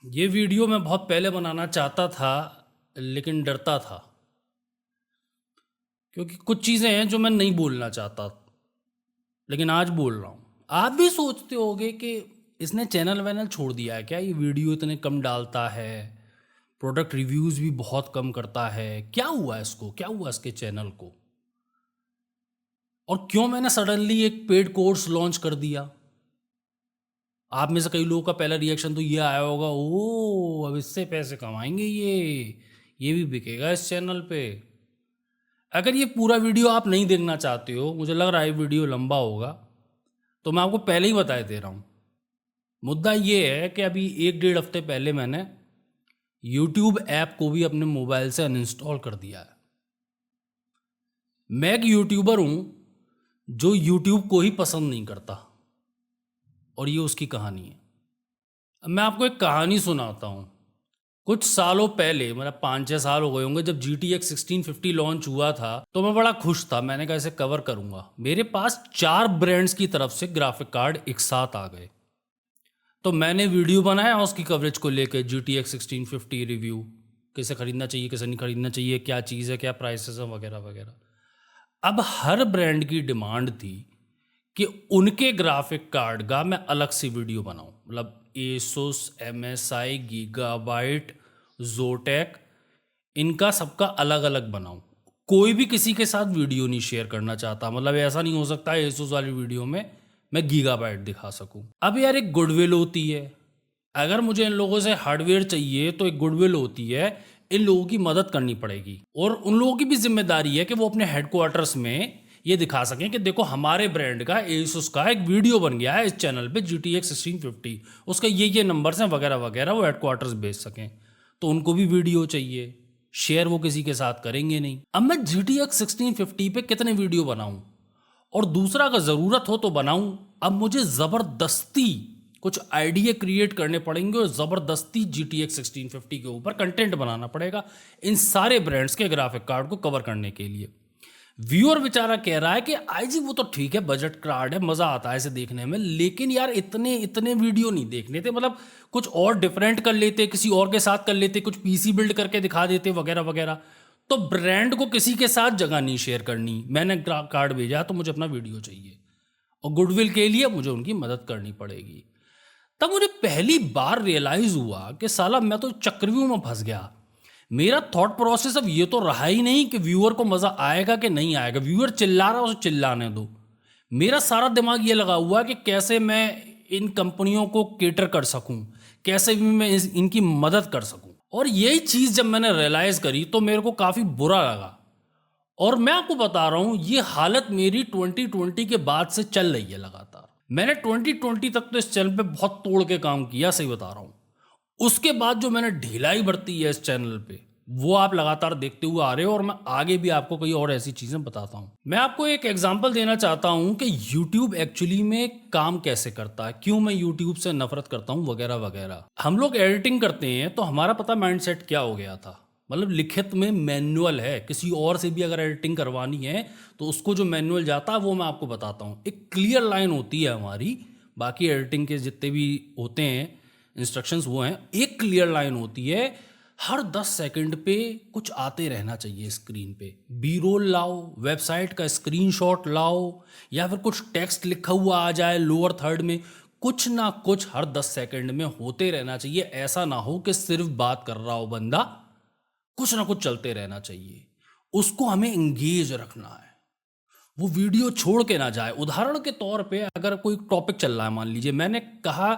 ये वीडियो मैं बहुत पहले बनाना चाहता था, लेकिन डरता था क्योंकि कुछ चीज़ें हैं जो मैं नहीं बोलना चाहता, लेकिन आज बोल रहा हूँ। आप भी सोचते होगे कि इसने चैनल वैनल छोड़ दिया है क्या, ये वीडियो इतने कम डालता है, प्रोडक्ट रिव्यूज़ भी बहुत कम करता है, क्या हुआ इसको, क्या हुआ इसके चैनल को, और क्यों मैंने सडनली एक पेड कोर्स लॉन्च कर दिया। आप में से कई लोगों का पहला रिएक्शन तो ये आया होगा, ओ अब इससे पैसे कमाएंगे ये भी बिकेगा इस चैनल पे। अगर ये पूरा वीडियो आप नहीं देखना चाहते हो, मुझे लग रहा है वीडियो लंबा होगा, तो मैं आपको पहले ही बता दे रहा हूँ। मुद्दा ये है कि अभी 1-1.5 हफ्ते पहले मैंने यूट्यूब ऐप को भी अपने मोबाइल से अनइंस्टॉल कर दिया है। मैं एक यूट्यूबर हूँ जो यूट्यूब को ही पसंद नहीं करता, और ये उसकी कहानी है। अब मैं आपको एक कहानी सुनाता हूँ। कुछ सालों पहले, मतलब 5-6 साल हो गए होंगे, जब GTX 1650 लॉन्च हुआ था तो मैं बड़ा खुश था। मैंने कहा इसे कवर करूंगा। मेरे पास 4 ब्रांड्स की तरफ से ग्राफिक कार्ड एक साथ आ गए, तो मैंने वीडियो बनाया उसकी कवरेज को लेकर। GTX 1650 रिव्यू, कैसे खरीदना चाहिए, कैसे नहीं खरीदना चाहिए, क्या चीज़ है, क्या प्राइसेस है, वगैरह वगैरह। अब हर ब्रांड की डिमांड थी कि उनके ग्राफिक कार्ड का मैं अलग से वीडियो बनाऊं। मतलब Asus, MSI, गीगाबाइट, जोटेक, इनका सबका अलग अलग बनाऊं। कोई भी किसी के साथ वीडियो नहीं शेयर करना चाहता। मतलब ऐसा नहीं हो सकता Asus वाली वीडियो में मैं गीगाबाइट दिखा सकूं। अब यार एक गुडविल होती है, अगर मुझे इन लोगों से हार्डवेयर चाहिए तो एक गुडविल होती है, इन लोगों की मदद करनी पड़ेगी। और उन लोगों की भी जिम्मेदारी है कि वो अपने हेडक्वार्टर्स में ये दिखा सकें कि देखो हमारे ब्रांड का Asus का एक वीडियो बन गया है इस चैनल पे GTX 1650, उसका ये नंबर्स हैं, वगैरह वगैरह, वो हेडक्वार्टर्स भेज सकें। तो उनको भी वीडियो चाहिए, शेयर वो किसी के साथ करेंगे नहीं। अब मैं GTX 1650 पे कितने वीडियो बनाऊं, और दूसरा अगर ज़रूरत हो तो बनाऊं। अब मुझे ज़बरदस्ती कुछ आइडिया क्रिएट करने पड़ेंगे और ज़बरदस्ती GTX 1650 के ऊपर कंटेंट बनाना पड़ेगा इन सारे ब्रांड्स के ग्राफिक कार्ड को कवर करने के लिए। व्यूअर बेचारा कह रहा है कि आई जी वो तो ठीक है, बजट कार्ड है, मज़ा आता है इसे देखने में, लेकिन यार इतने इतने वीडियो नहीं देखने थे। मतलब कुछ और डिफरेंट कर लेते, किसी और के साथ कर लेते, कुछ PC बिल्ड करके दिखा देते, वगैरह वगैरह। तो ब्रांड को किसी के साथ जगह नहीं शेयर करनी। मैंने कार्ड भेजा तो मुझे अपना वीडियो चाहिए, और गुडविल के लिए मुझे उनकी मदद करनी पड़ेगी। तब मुझे पहली बार रियलाइज हुआ कि साला मैं तो चक्रव्यूह में फंस गया। मेरा थॉट प्रोसेस अब ये तो रहा ही नहीं कि व्यूअर को मज़ा आएगा कि नहीं आएगा। व्यूअर चिल्ला रहा है, उसे चिल्लाने दो। मेरा सारा दिमाग ये लगा हुआ है कि कैसे मैं इन कंपनियों को केटर कर सकूं, कैसे भी मैं इनकी मदद कर सकूं। और यही चीज़ जब मैंने रियलाइज़ करी तो मेरे को काफ़ी बुरा लगा। और मैं आपको बता रहा हूं, ये हालत मेरी 2020 के बाद से चल रही है लगातार। मैंने 2020 तक तो इस चैनल पे बहुत तोड़ के काम किया, सही बता रहा हूं। उसके बाद जो मैंने ढिलाई बरती है इस चैनल पे, वो आप लगातार देखते हुए आ रहे हो, और मैं आगे भी आपको कई और ऐसी चीज़ें बताता हूँ। मैं आपको एक एग्जांपल देना चाहता हूँ कि YouTube एक्चुअली में काम कैसे करता है, क्यों मैं YouTube से नफरत करता हूँ, वगैरह वगैरह। हम लोग एडिटिंग करते हैं तो हमारा पता माइंडसेट क्या हो गया था। मतलब लिखित में मैनुअल है, किसी और से भी अगर एडिटिंग करवानी है तो उसको जो मैनुअल जाता है वो मैं आपको बताता हूँ। एक क्लियर लाइन होती है हमारी, बाकी एडिटिंग के जितने भी होते हैं इंस्ट्रक्शंस वो हैं, एक क्लियर लाइन होती है। हर 10 सेकंड पे कुछ आते रहना चाहिए स्क्रीन पे। बी रोल लाओ, वेबसाइट का स्क्रीनशॉट लाओ, या फिर कुछ टेक्स्ट लिखा हुआ आ जाए लोअर थर्ड में। कुछ ना कुछ हर 10 सेकंड में होते रहना चाहिए। ऐसा ना हो कि सिर्फ बात कर रहा हो बंदा, कुछ ना कुछ चलते रहना चाहिए। उसको हमें एंगेज रखना है, वो वीडियो छोड़ के ना जाए। उदाहरण के तौर पे अगर कोई टॉपिक चल रहा है, मान लीजिए मैंने कहा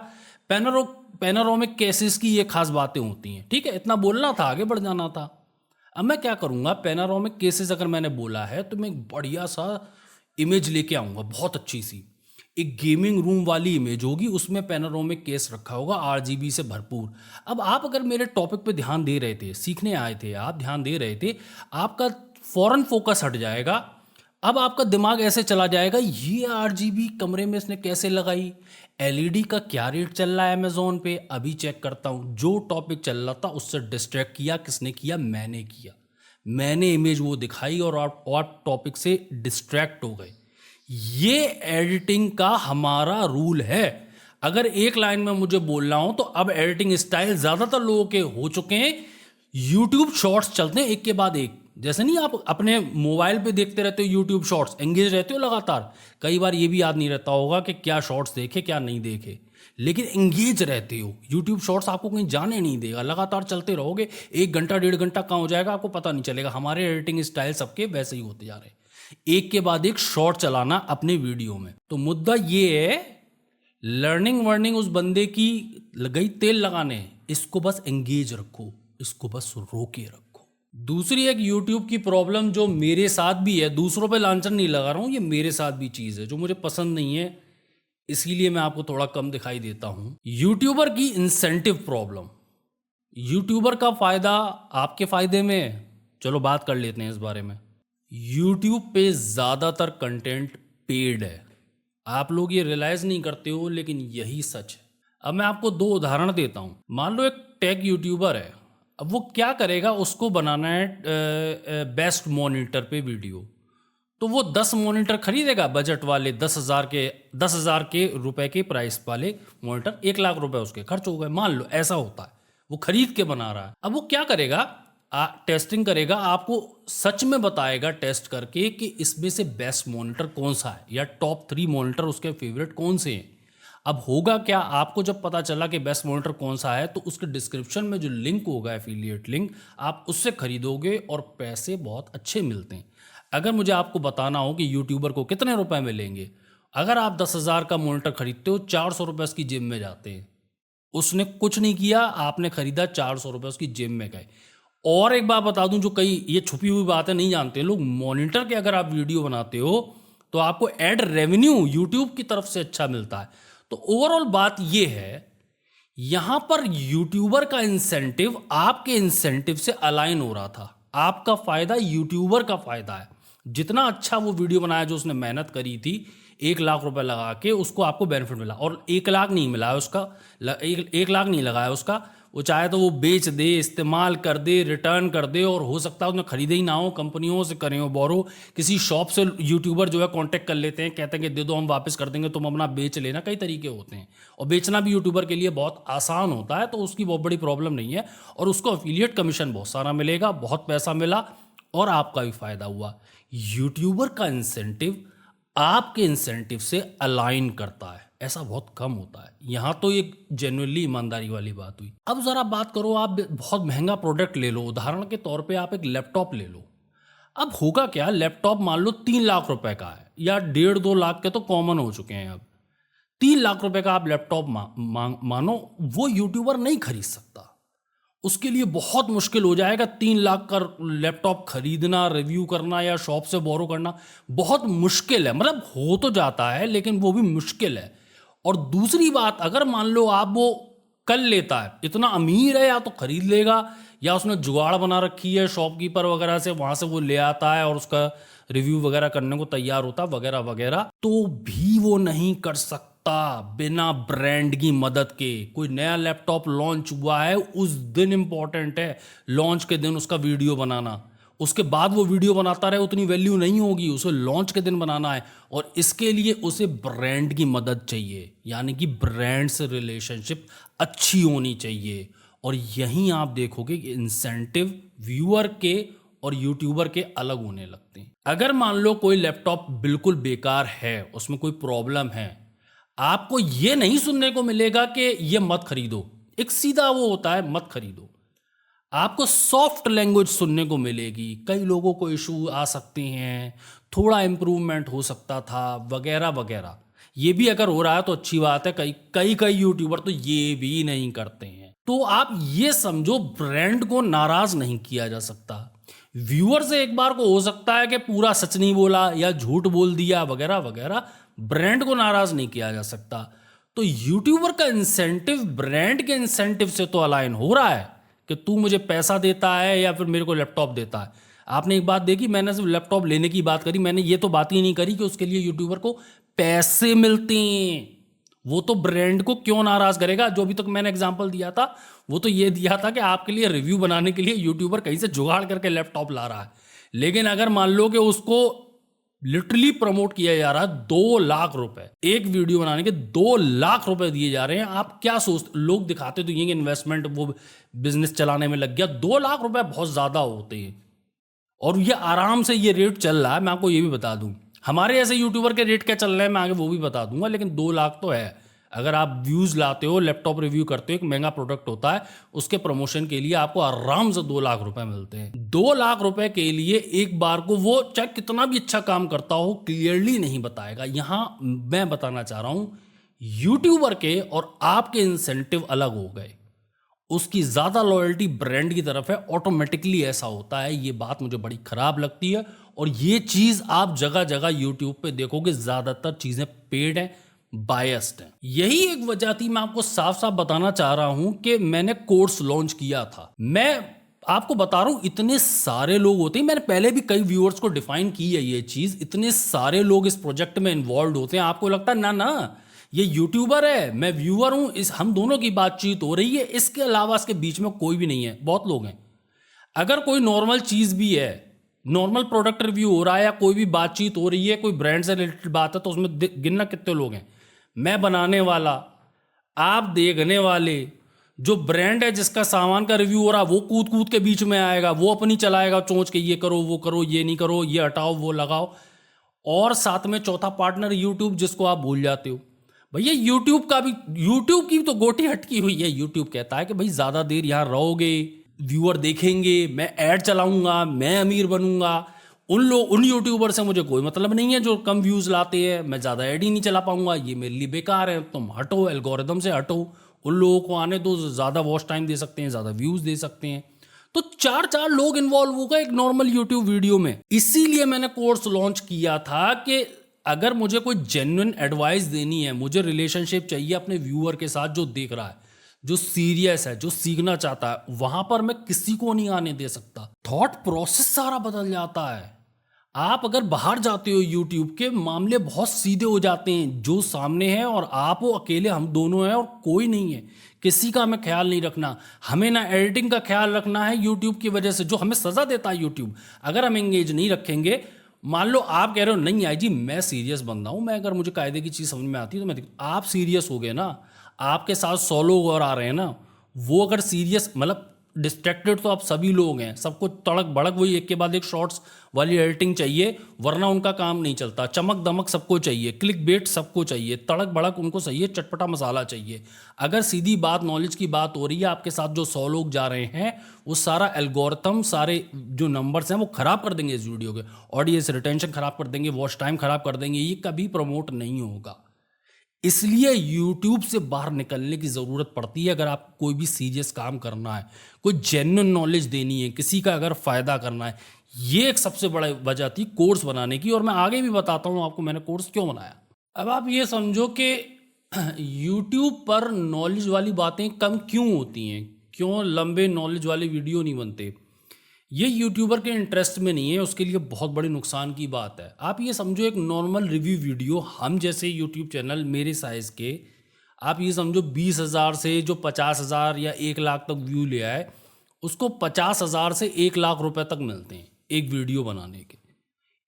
पैनोरामिक केसेस की ये खास बातें होती हैं, ठीक है, इतना बोलना था, आगे बढ़ जाना था। अब मैं क्या करूंगा, पैनोरामिक केसेस अगर मैंने बोला है तो मैं एक बढ़िया सा इमेज लेके आऊंगा, बहुत अच्छी सी एक गेमिंग रूम वाली इमेज होगी, उसमें पैनोरामिक केस रखा होगा RGB से भरपूर। अब आप अगर मेरे टॉपिक पे ध्यान दे रहे थे, सीखने आए थे, आप ध्यान दे रहे थे, आपका फौरन फोकस हट जाएगा। अब आपका दिमाग ऐसे चला जाएगा, ये RGB कमरे में इसने कैसे लगाई, LED का क्या रेट चल रहा है अमेजोन पे, अभी चेक करता हूँ। जो टॉपिक चल रहा था उससे डिस्ट्रैक्ट किया किसने किया, मैंने किया। मैंने इमेज वो दिखाई और आप टॉपिक से डिस्ट्रैक्ट हो गए। ये एडिटिंग का हमारा रूल है। अगर एक लाइन में मुझे बोलना हो तो अब एडिटिंग स्टाइल ज़्यादातर लोगों के हो चुके हैं, यूट्यूब शॉर्ट्स चलते हैं एक के बाद एक। जैसे नहीं आप अपने मोबाइल पे देखते रहते हो यूट्यूब शॉर्ट्स, एंगेज रहते हो लगातार, कई बार ये भी याद नहीं रहता होगा कि क्या शॉर्ट्स देखे क्या नहीं देखे, लेकिन एंगेज रहते हो। यूट्यूब शॉर्ट्स आपको कहीं जाने नहीं देगा, लगातार चलते रहोगे, 1 घंटा 1.5 घंटा कहाँ हो जाएगा आपको पता नहीं चलेगा। हमारे एडिटिंग स्टाइल सबके वैसे ही होते जा रहे हैं, एक के बाद एक शॉर्ट चलाना अपने वीडियो में। तो मुद्दा ये है, लर्निंग वर्निंग उस बंदे की गई तेल लगाने, इसको बस एंगेज रखो, इसको बस रोके रखो। दूसरी एक यूट्यूब की प्रॉब्लम जो मेरे साथ भी है, दूसरों पे लांछन नहीं लगा रहा हूँ, ये मेरे साथ भी चीज़ है जो मुझे पसंद नहीं है, इसीलिए मैं आपको थोड़ा कम दिखाई देता हूँ। यूट्यूबर की इंसेंटिव प्रॉब्लम। यूट्यूबर का फ़ायदा आपके फ़ायदे में है, चलो बात कर लेते हैं इस बारे में। यूट्यूब पे ज़्यादातर कंटेंट पेड है, आप लोग ये रियलाइज़ नहीं करते हो, लेकिन यही सच है। अब मैं आपको 2 उदाहरण देता हूँ। मान लो एक टेक यूट्यूबर है, अब वो क्या करेगा, उसको बनाना है बेस्ट मॉनिटर पे वीडियो, तो वो 10 मॉनिटर खरीदेगा बजट वाले, 10,000 के रुपए के प्राइस वाले मॉनिटर, 1 लाख रुपए उसके खर्च हो गए, मान लो ऐसा होता है, वो खरीद के बना रहा है। अब वो क्या करेगा, टेस्टिंग करेगा, आपको सच में बताएगा टेस्ट करके कि इसमें से बेस्ट मॉनिटर कौन सा है, या टॉप 3 मॉनिटर उसके फेवरेट कौन से हैं। अब होगा क्या, आपको जब पता चला कि बेस्ट मॉनिटर कौन सा है, तो उसके डिस्क्रिप्शन में जो लिंक होगा, एफिलिएट लिंक, आप उससे खरीदोगे और पैसे बहुत अच्छे मिलते हैं। अगर मुझे आपको बताना हो कि यूट्यूबर को कितने रुपए मिलेंगे, अगर आप 10,000 का मॉनिटर खरीदते हो, 400 रुपये उसकी जेब में जाते हैं। उसने कुछ नहीं किया, आपने खरीदा, 400 रुपये उसकी जेब में गए। और एक बात बता दूं, जो कई ये छुपी हुई बातें नहीं जानते लोग, मॉनिटर के अगर आप वीडियो बनाते हो तो आपको एड रेवेन्यू यूट्यूब की तरफ से अच्छा मिलता है। तो ओवरऑल बात ये है, यहां पर यूट्यूबर का इंसेंटिव आपके इंसेंटिव से अलाइन हो रहा था। आपका फायदा यूट्यूबर का फायदा है, जितना अच्छा वो वीडियो बनाया, जो उसने मेहनत करी थी, 1 लाख रुपए लगा के, उसको आपको बेनिफिट मिला। और 1 लाख नहीं मिला है उसका, 1 लाख नहीं लगाया उसका, वो चाहे तो वो बेच दे, इस्तेमाल कर दे, रिटर्न कर दे, और हो सकता है उसने खरीदे ही ना हो, कंपनियों से करे हो बोरो, किसी शॉप से यूट्यूबर जो है कांटेक्ट कर लेते हैं, कहते हैं कि दे दो हम वापस कर देंगे, तुम अपना बेच लेना। कई तरीके होते हैं, और बेचना भी यूट्यूबर के लिए बहुत आसान होता है, तो उसकी बहुत बड़ी प्रॉब्लम नहीं है, और उसको एफिलिएट कमीशन बहुत सारा मिलेगा, बहुत पैसा मिला और आपका भी फायदा हुआ। यूट्यूबर का इंसेंटिव आपके इंसेंटिव से अलाइन करता है, ऐसा बहुत कम होता है। यहां तो एक जेन्युइनली ईमानदारी वाली बात हुई। अब जरा बात करो, आप बहुत महंगा प्रोडक्ट ले लो, उदाहरण के तौर पे आप एक लैपटॉप ले लो। अब होगा क्या, लैपटॉप मान लो 3 लाख रुपए का है, या 1.5-2 लाख के तो कॉमन हो चुके हैं अब। 3 लाख रुपए का आप लैपटॉप मानो, वो यूट्यूबर नहीं खरीद सकता, उसके लिए बहुत मुश्किल हो जाएगा। 3 लाख का लैपटॉप खरीदना, रिव्यू करना या शॉप से बोरो करना बहुत मुश्किल है। मतलब हो तो जाता है, लेकिन वो भी मुश्किल है। और दूसरी बात, अगर मान लो आप वो कर लेता है, इतना अमीर है, या तो खरीद लेगा, या उसने जुगाड़ बना रखी है शॉपकीपर वगैरह से, वहां से वो ले आता है और उसका रिव्यू वगैरह करने को तैयार होता वगैरह वगैरह, तो भी वो नहीं कर सकता बिना ब्रांड की मदद के। कोई नया लैपटॉप लॉन्च हुआ है, उस दिन इंपॉर्टेंट है, लॉन्च के दिन उसका वीडियो बनाना, उसके बाद वो वीडियो बनाता रहे उतनी वैल्यू नहीं होगी, उसे लॉन्च के दिन बनाना है, और इसके लिए उसे ब्रांड की मदद चाहिए, यानी कि ब्रांड से रिलेशनशिप अच्छी होनी चाहिए। और यहीं आप देखोगे कि इंसेंटिव व्यूअर के और यूट्यूबर के अलग होने लगते हैं। अगर मान लो कोई लैपटॉप बिल्कुल बेकार है, उसमें कोई प्रॉब्लम है, आपको ये नहीं सुनने को मिलेगा कि ये मत खरीदो, एक सीधा वो होता है मत खरीदो, आपको सॉफ्ट लैंग्वेज सुनने को मिलेगी। कई लोगों को इशू आ सकते हैं, थोड़ा इम्प्रूवमेंट हो सकता था वगैरह वगैरह। ये भी अगर हो रहा है तो अच्छी बात है, कई यूट्यूबर तो ये भी नहीं करते हैं। तो आप ये समझो, ब्रांड को नाराज नहीं किया जा सकता। व्यूअर से एक बार को हो सकता है कि पूरा सच नहीं बोला या झूठ बोल दिया वगैरह वगैरह, ब्रांड को नाराज नहीं किया जा सकता। तो यूट्यूबर का इंसेंटिव ब्रांड के इंसेंटिव से तो अलाइन हो रहा है कि तू मुझे पैसा देता है या फिर मेरे को लैपटॉप देता है। आपने एक बात देखी, मैंने सिर्फ लैपटॉप लेने की बात करी, मैंने ये तो बात ही नहीं करी कि उसके लिए यूट्यूबर को पैसे मिलते हैं। वो तो ब्रांड को क्यों नाराज करेगा। जो अभी तक मैंने एग्जांपल दिया था वो तो ये दिया था कि आपके लिए रिव्यू बनाने के लिए यूट्यूबर कहीं से जुगाड़ करके लैपटॉप ला रहा है, लेकिन अगर मान लो कि उसको लिटरली प्रमोट किया जा रहा है 2 लाख रुपए, एक वीडियो बनाने के 2 लाख रुपए दिए जा रहे हैं। आप क्या सोचते, लोग दिखाते तो ये कि इन्वेस्टमेंट वो बिजनेस चलाने में लग गया, 2 लाख रुपए बहुत ज्यादा होते हैं और ये आराम से ये रेट चल रहा है। मैं आपको ये भी बता दूं, हमारे ऐसे यूट्यूबर के रेट क्या चल रहे हैं मैं आगे वो भी बता दूंगा, लेकिन 2 लाख तो है। अगर आप व्यूज लाते हो, लैपटॉप रिव्यू करते हो, एक महंगा प्रोडक्ट होता है, उसके प्रमोशन के लिए आपको आराम से 2 लाख रुपए मिलते हैं। 2 लाख रुपए के लिए एक बार को वो चाहे कितना भी अच्छा काम करता हो क्लियरली नहीं बताएगा। यहां मैं बताना चाह रहा हूं, यूट्यूबर के और आपके इंसेंटिव अलग हो गए, उसकी ज्यादा लॉयल्टी ब्रांड की तरफ है, ऑटोमेटिकली ऐसा होता है। ये बात मुझे बड़ी खराब लगती है और ये चीज आप जगह जगह यूट्यूब पे देखोगे, ज्यादातर चीजें पेड हैं, बायस्ड हैं। यही एक वजह थी, मैं आपको साफ साफ बताना चाह रहा हूं कि मैंने कोर्स लॉन्च किया था। मैं आपको बता रहा हूं, इतने सारे लोग होते हैं, मैंने पहले भी कई व्यूअर्स को डिफाइन की है ये चीज, इतने सारे लोग इस प्रोजेक्ट में इन्वॉल्व होते हैं, आपको लगता है ना ना ये यूट्यूबर है, मैं व्यूअर हूं, इस हम दोनों की बातचीत हो रही है, इसके अलावा इसके बीच में कोई भी नहीं है। बहुत लोग हैं, अगर कोई नॉर्मल चीज भी है, नॉर्मल प्रोडक्ट रिव्यू हो रहा है या कोई भी बातचीत हो रही है, कोई ब्रांड से रिलेटेड बात है, तो उसमें गिनना कितने लोग हैं। मैं बनाने वाला, आप देखने वाले, जो ब्रांड है जिसका सामान का रिव्यू हो रहा है वो कूद कूद के बीच में आएगा, वो अपनी चलाएगा चोंच के, ये करो वो करो, ये नहीं करो, ये हटाओ वो लगाओ, और साथ में चौथा पार्टनर यूट्यूब, जिसको आप भूल जाते हो। भैया यूट्यूब का भी, यूट्यूब की तो गोटी हटकी हुई है। यूट्यूब कहता है कि भाई ज्यादा देर यहां रहोगे, व्यूअर देखेंगे, मैं ऐड चलाऊंगा, मैं अमीर बनूंगा। उन यूट्यूबर से मुझे कोई मतलब नहीं है जो कम व्यूज लाते हैं, मैं ज्यादा ऐड ही नहीं चला पाऊंगा, ये मेरे लिए बेकार है, तुम हटो, एल्गोरिदम से हटो, उन लोगों को आने दो, ज्यादा वॉच टाइम दे सकते हैं, ज्यादा व्यूज दे सकते हैं। तो चार चार लोग इन्वॉल्व हो गए एक नॉर्मल यूट्यूब वीडियो में। इसीलिए मैंने कोर्स लॉन्च किया था कि अगर मुझे कोई जेन्युइन एडवाइस देनी है, मुझे रिलेशनशिप चाहिए अपने व्यूअर के साथ जो देख रहा है, जो सीरियस है, जो सीखना चाहता है, वहां पर मैं किसी को नहीं आने दे सकता। थॉट प्रोसेस सारा बदल जाता है। आप अगर बाहर जाते हो, यूट्यूब के मामले बहुत सीधे हो जाते हैं, जो सामने है और आप वो अकेले, हम दोनों हैं और कोई नहीं है, किसी का हमें ख्याल नहीं रखना। हमें ना एडिटिंग का ख्याल रखना है यूट्यूब की वजह से, जो हमें सजा देता है यूट्यूब, अगर हम एंगेज नहीं रखेंगे। मान लो आप कह रहे हो नहीं आई जी मैं सीरियस बंदा हूं, मैं अगर मुझे कायदे की चीज़ समझ में आती है तो मैं आप सीरियस हो गए ना, आपके साथ 100 लोग और आ रहे हैं ना, वो अगर सीरियस, मतलब डिस्ट्रैक्टेड तो आप सभी लोग हैं, सबको तड़क भड़क वही एक के बाद एक शॉर्ट्स वाली एडिटिंग चाहिए, वरना उनका काम नहीं चलता। चमक दमक सबको चाहिए, क्लिक बेट सबको चाहिए, तड़क भड़क उनको चाहिए, चटपटा मसाला चाहिए। अगर सीधी बात नॉलेज की बात हो रही है, आपके साथ जो 100 लोग जा रहे हैं, वो सारा एल्गोरिथम, सारे जो नंबर्स हैं वो खराब कर देंगे इस वीडियो के, ऑडियंस रिटेंशन खराब कर देंगे, वॉच टाइम खराब कर देंगे, ये कभी प्रमोट नहीं होगा। इसलिए YouTube से बाहर निकलने की ज़रूरत पड़ती है अगर आप कोई भी सीरियस काम करना है, कोई जेन्युइन नॉलेज देनी है, किसी का अगर फ़ायदा करना है। ये एक सबसे बड़ा वजह थी कोर्स बनाने की, और मैं आगे भी बताता हूँ आपको मैंने कोर्स क्यों बनाया। अब आप ये समझो कि YouTube पर नॉलेज वाली बातें कम क्यों होती हैं, क्यों लंबे नॉलेज वाले वीडियो नहीं बनते। ये यूट्यूबर के इंटरेस्ट में नहीं है, उसके लिए बहुत बड़े नुकसान की बात है। आप ये समझो एक नॉर्मल रिव्यू वीडियो, हम जैसे यूट्यूब चैनल मेरे साइज़ के, आप ये समझो 20,000 से जो 50,000 या 1 लाख तक व्यू ले आए, उसको 50,000 से 1 लाख रुपए तक मिलते हैं एक वीडियो बनाने के।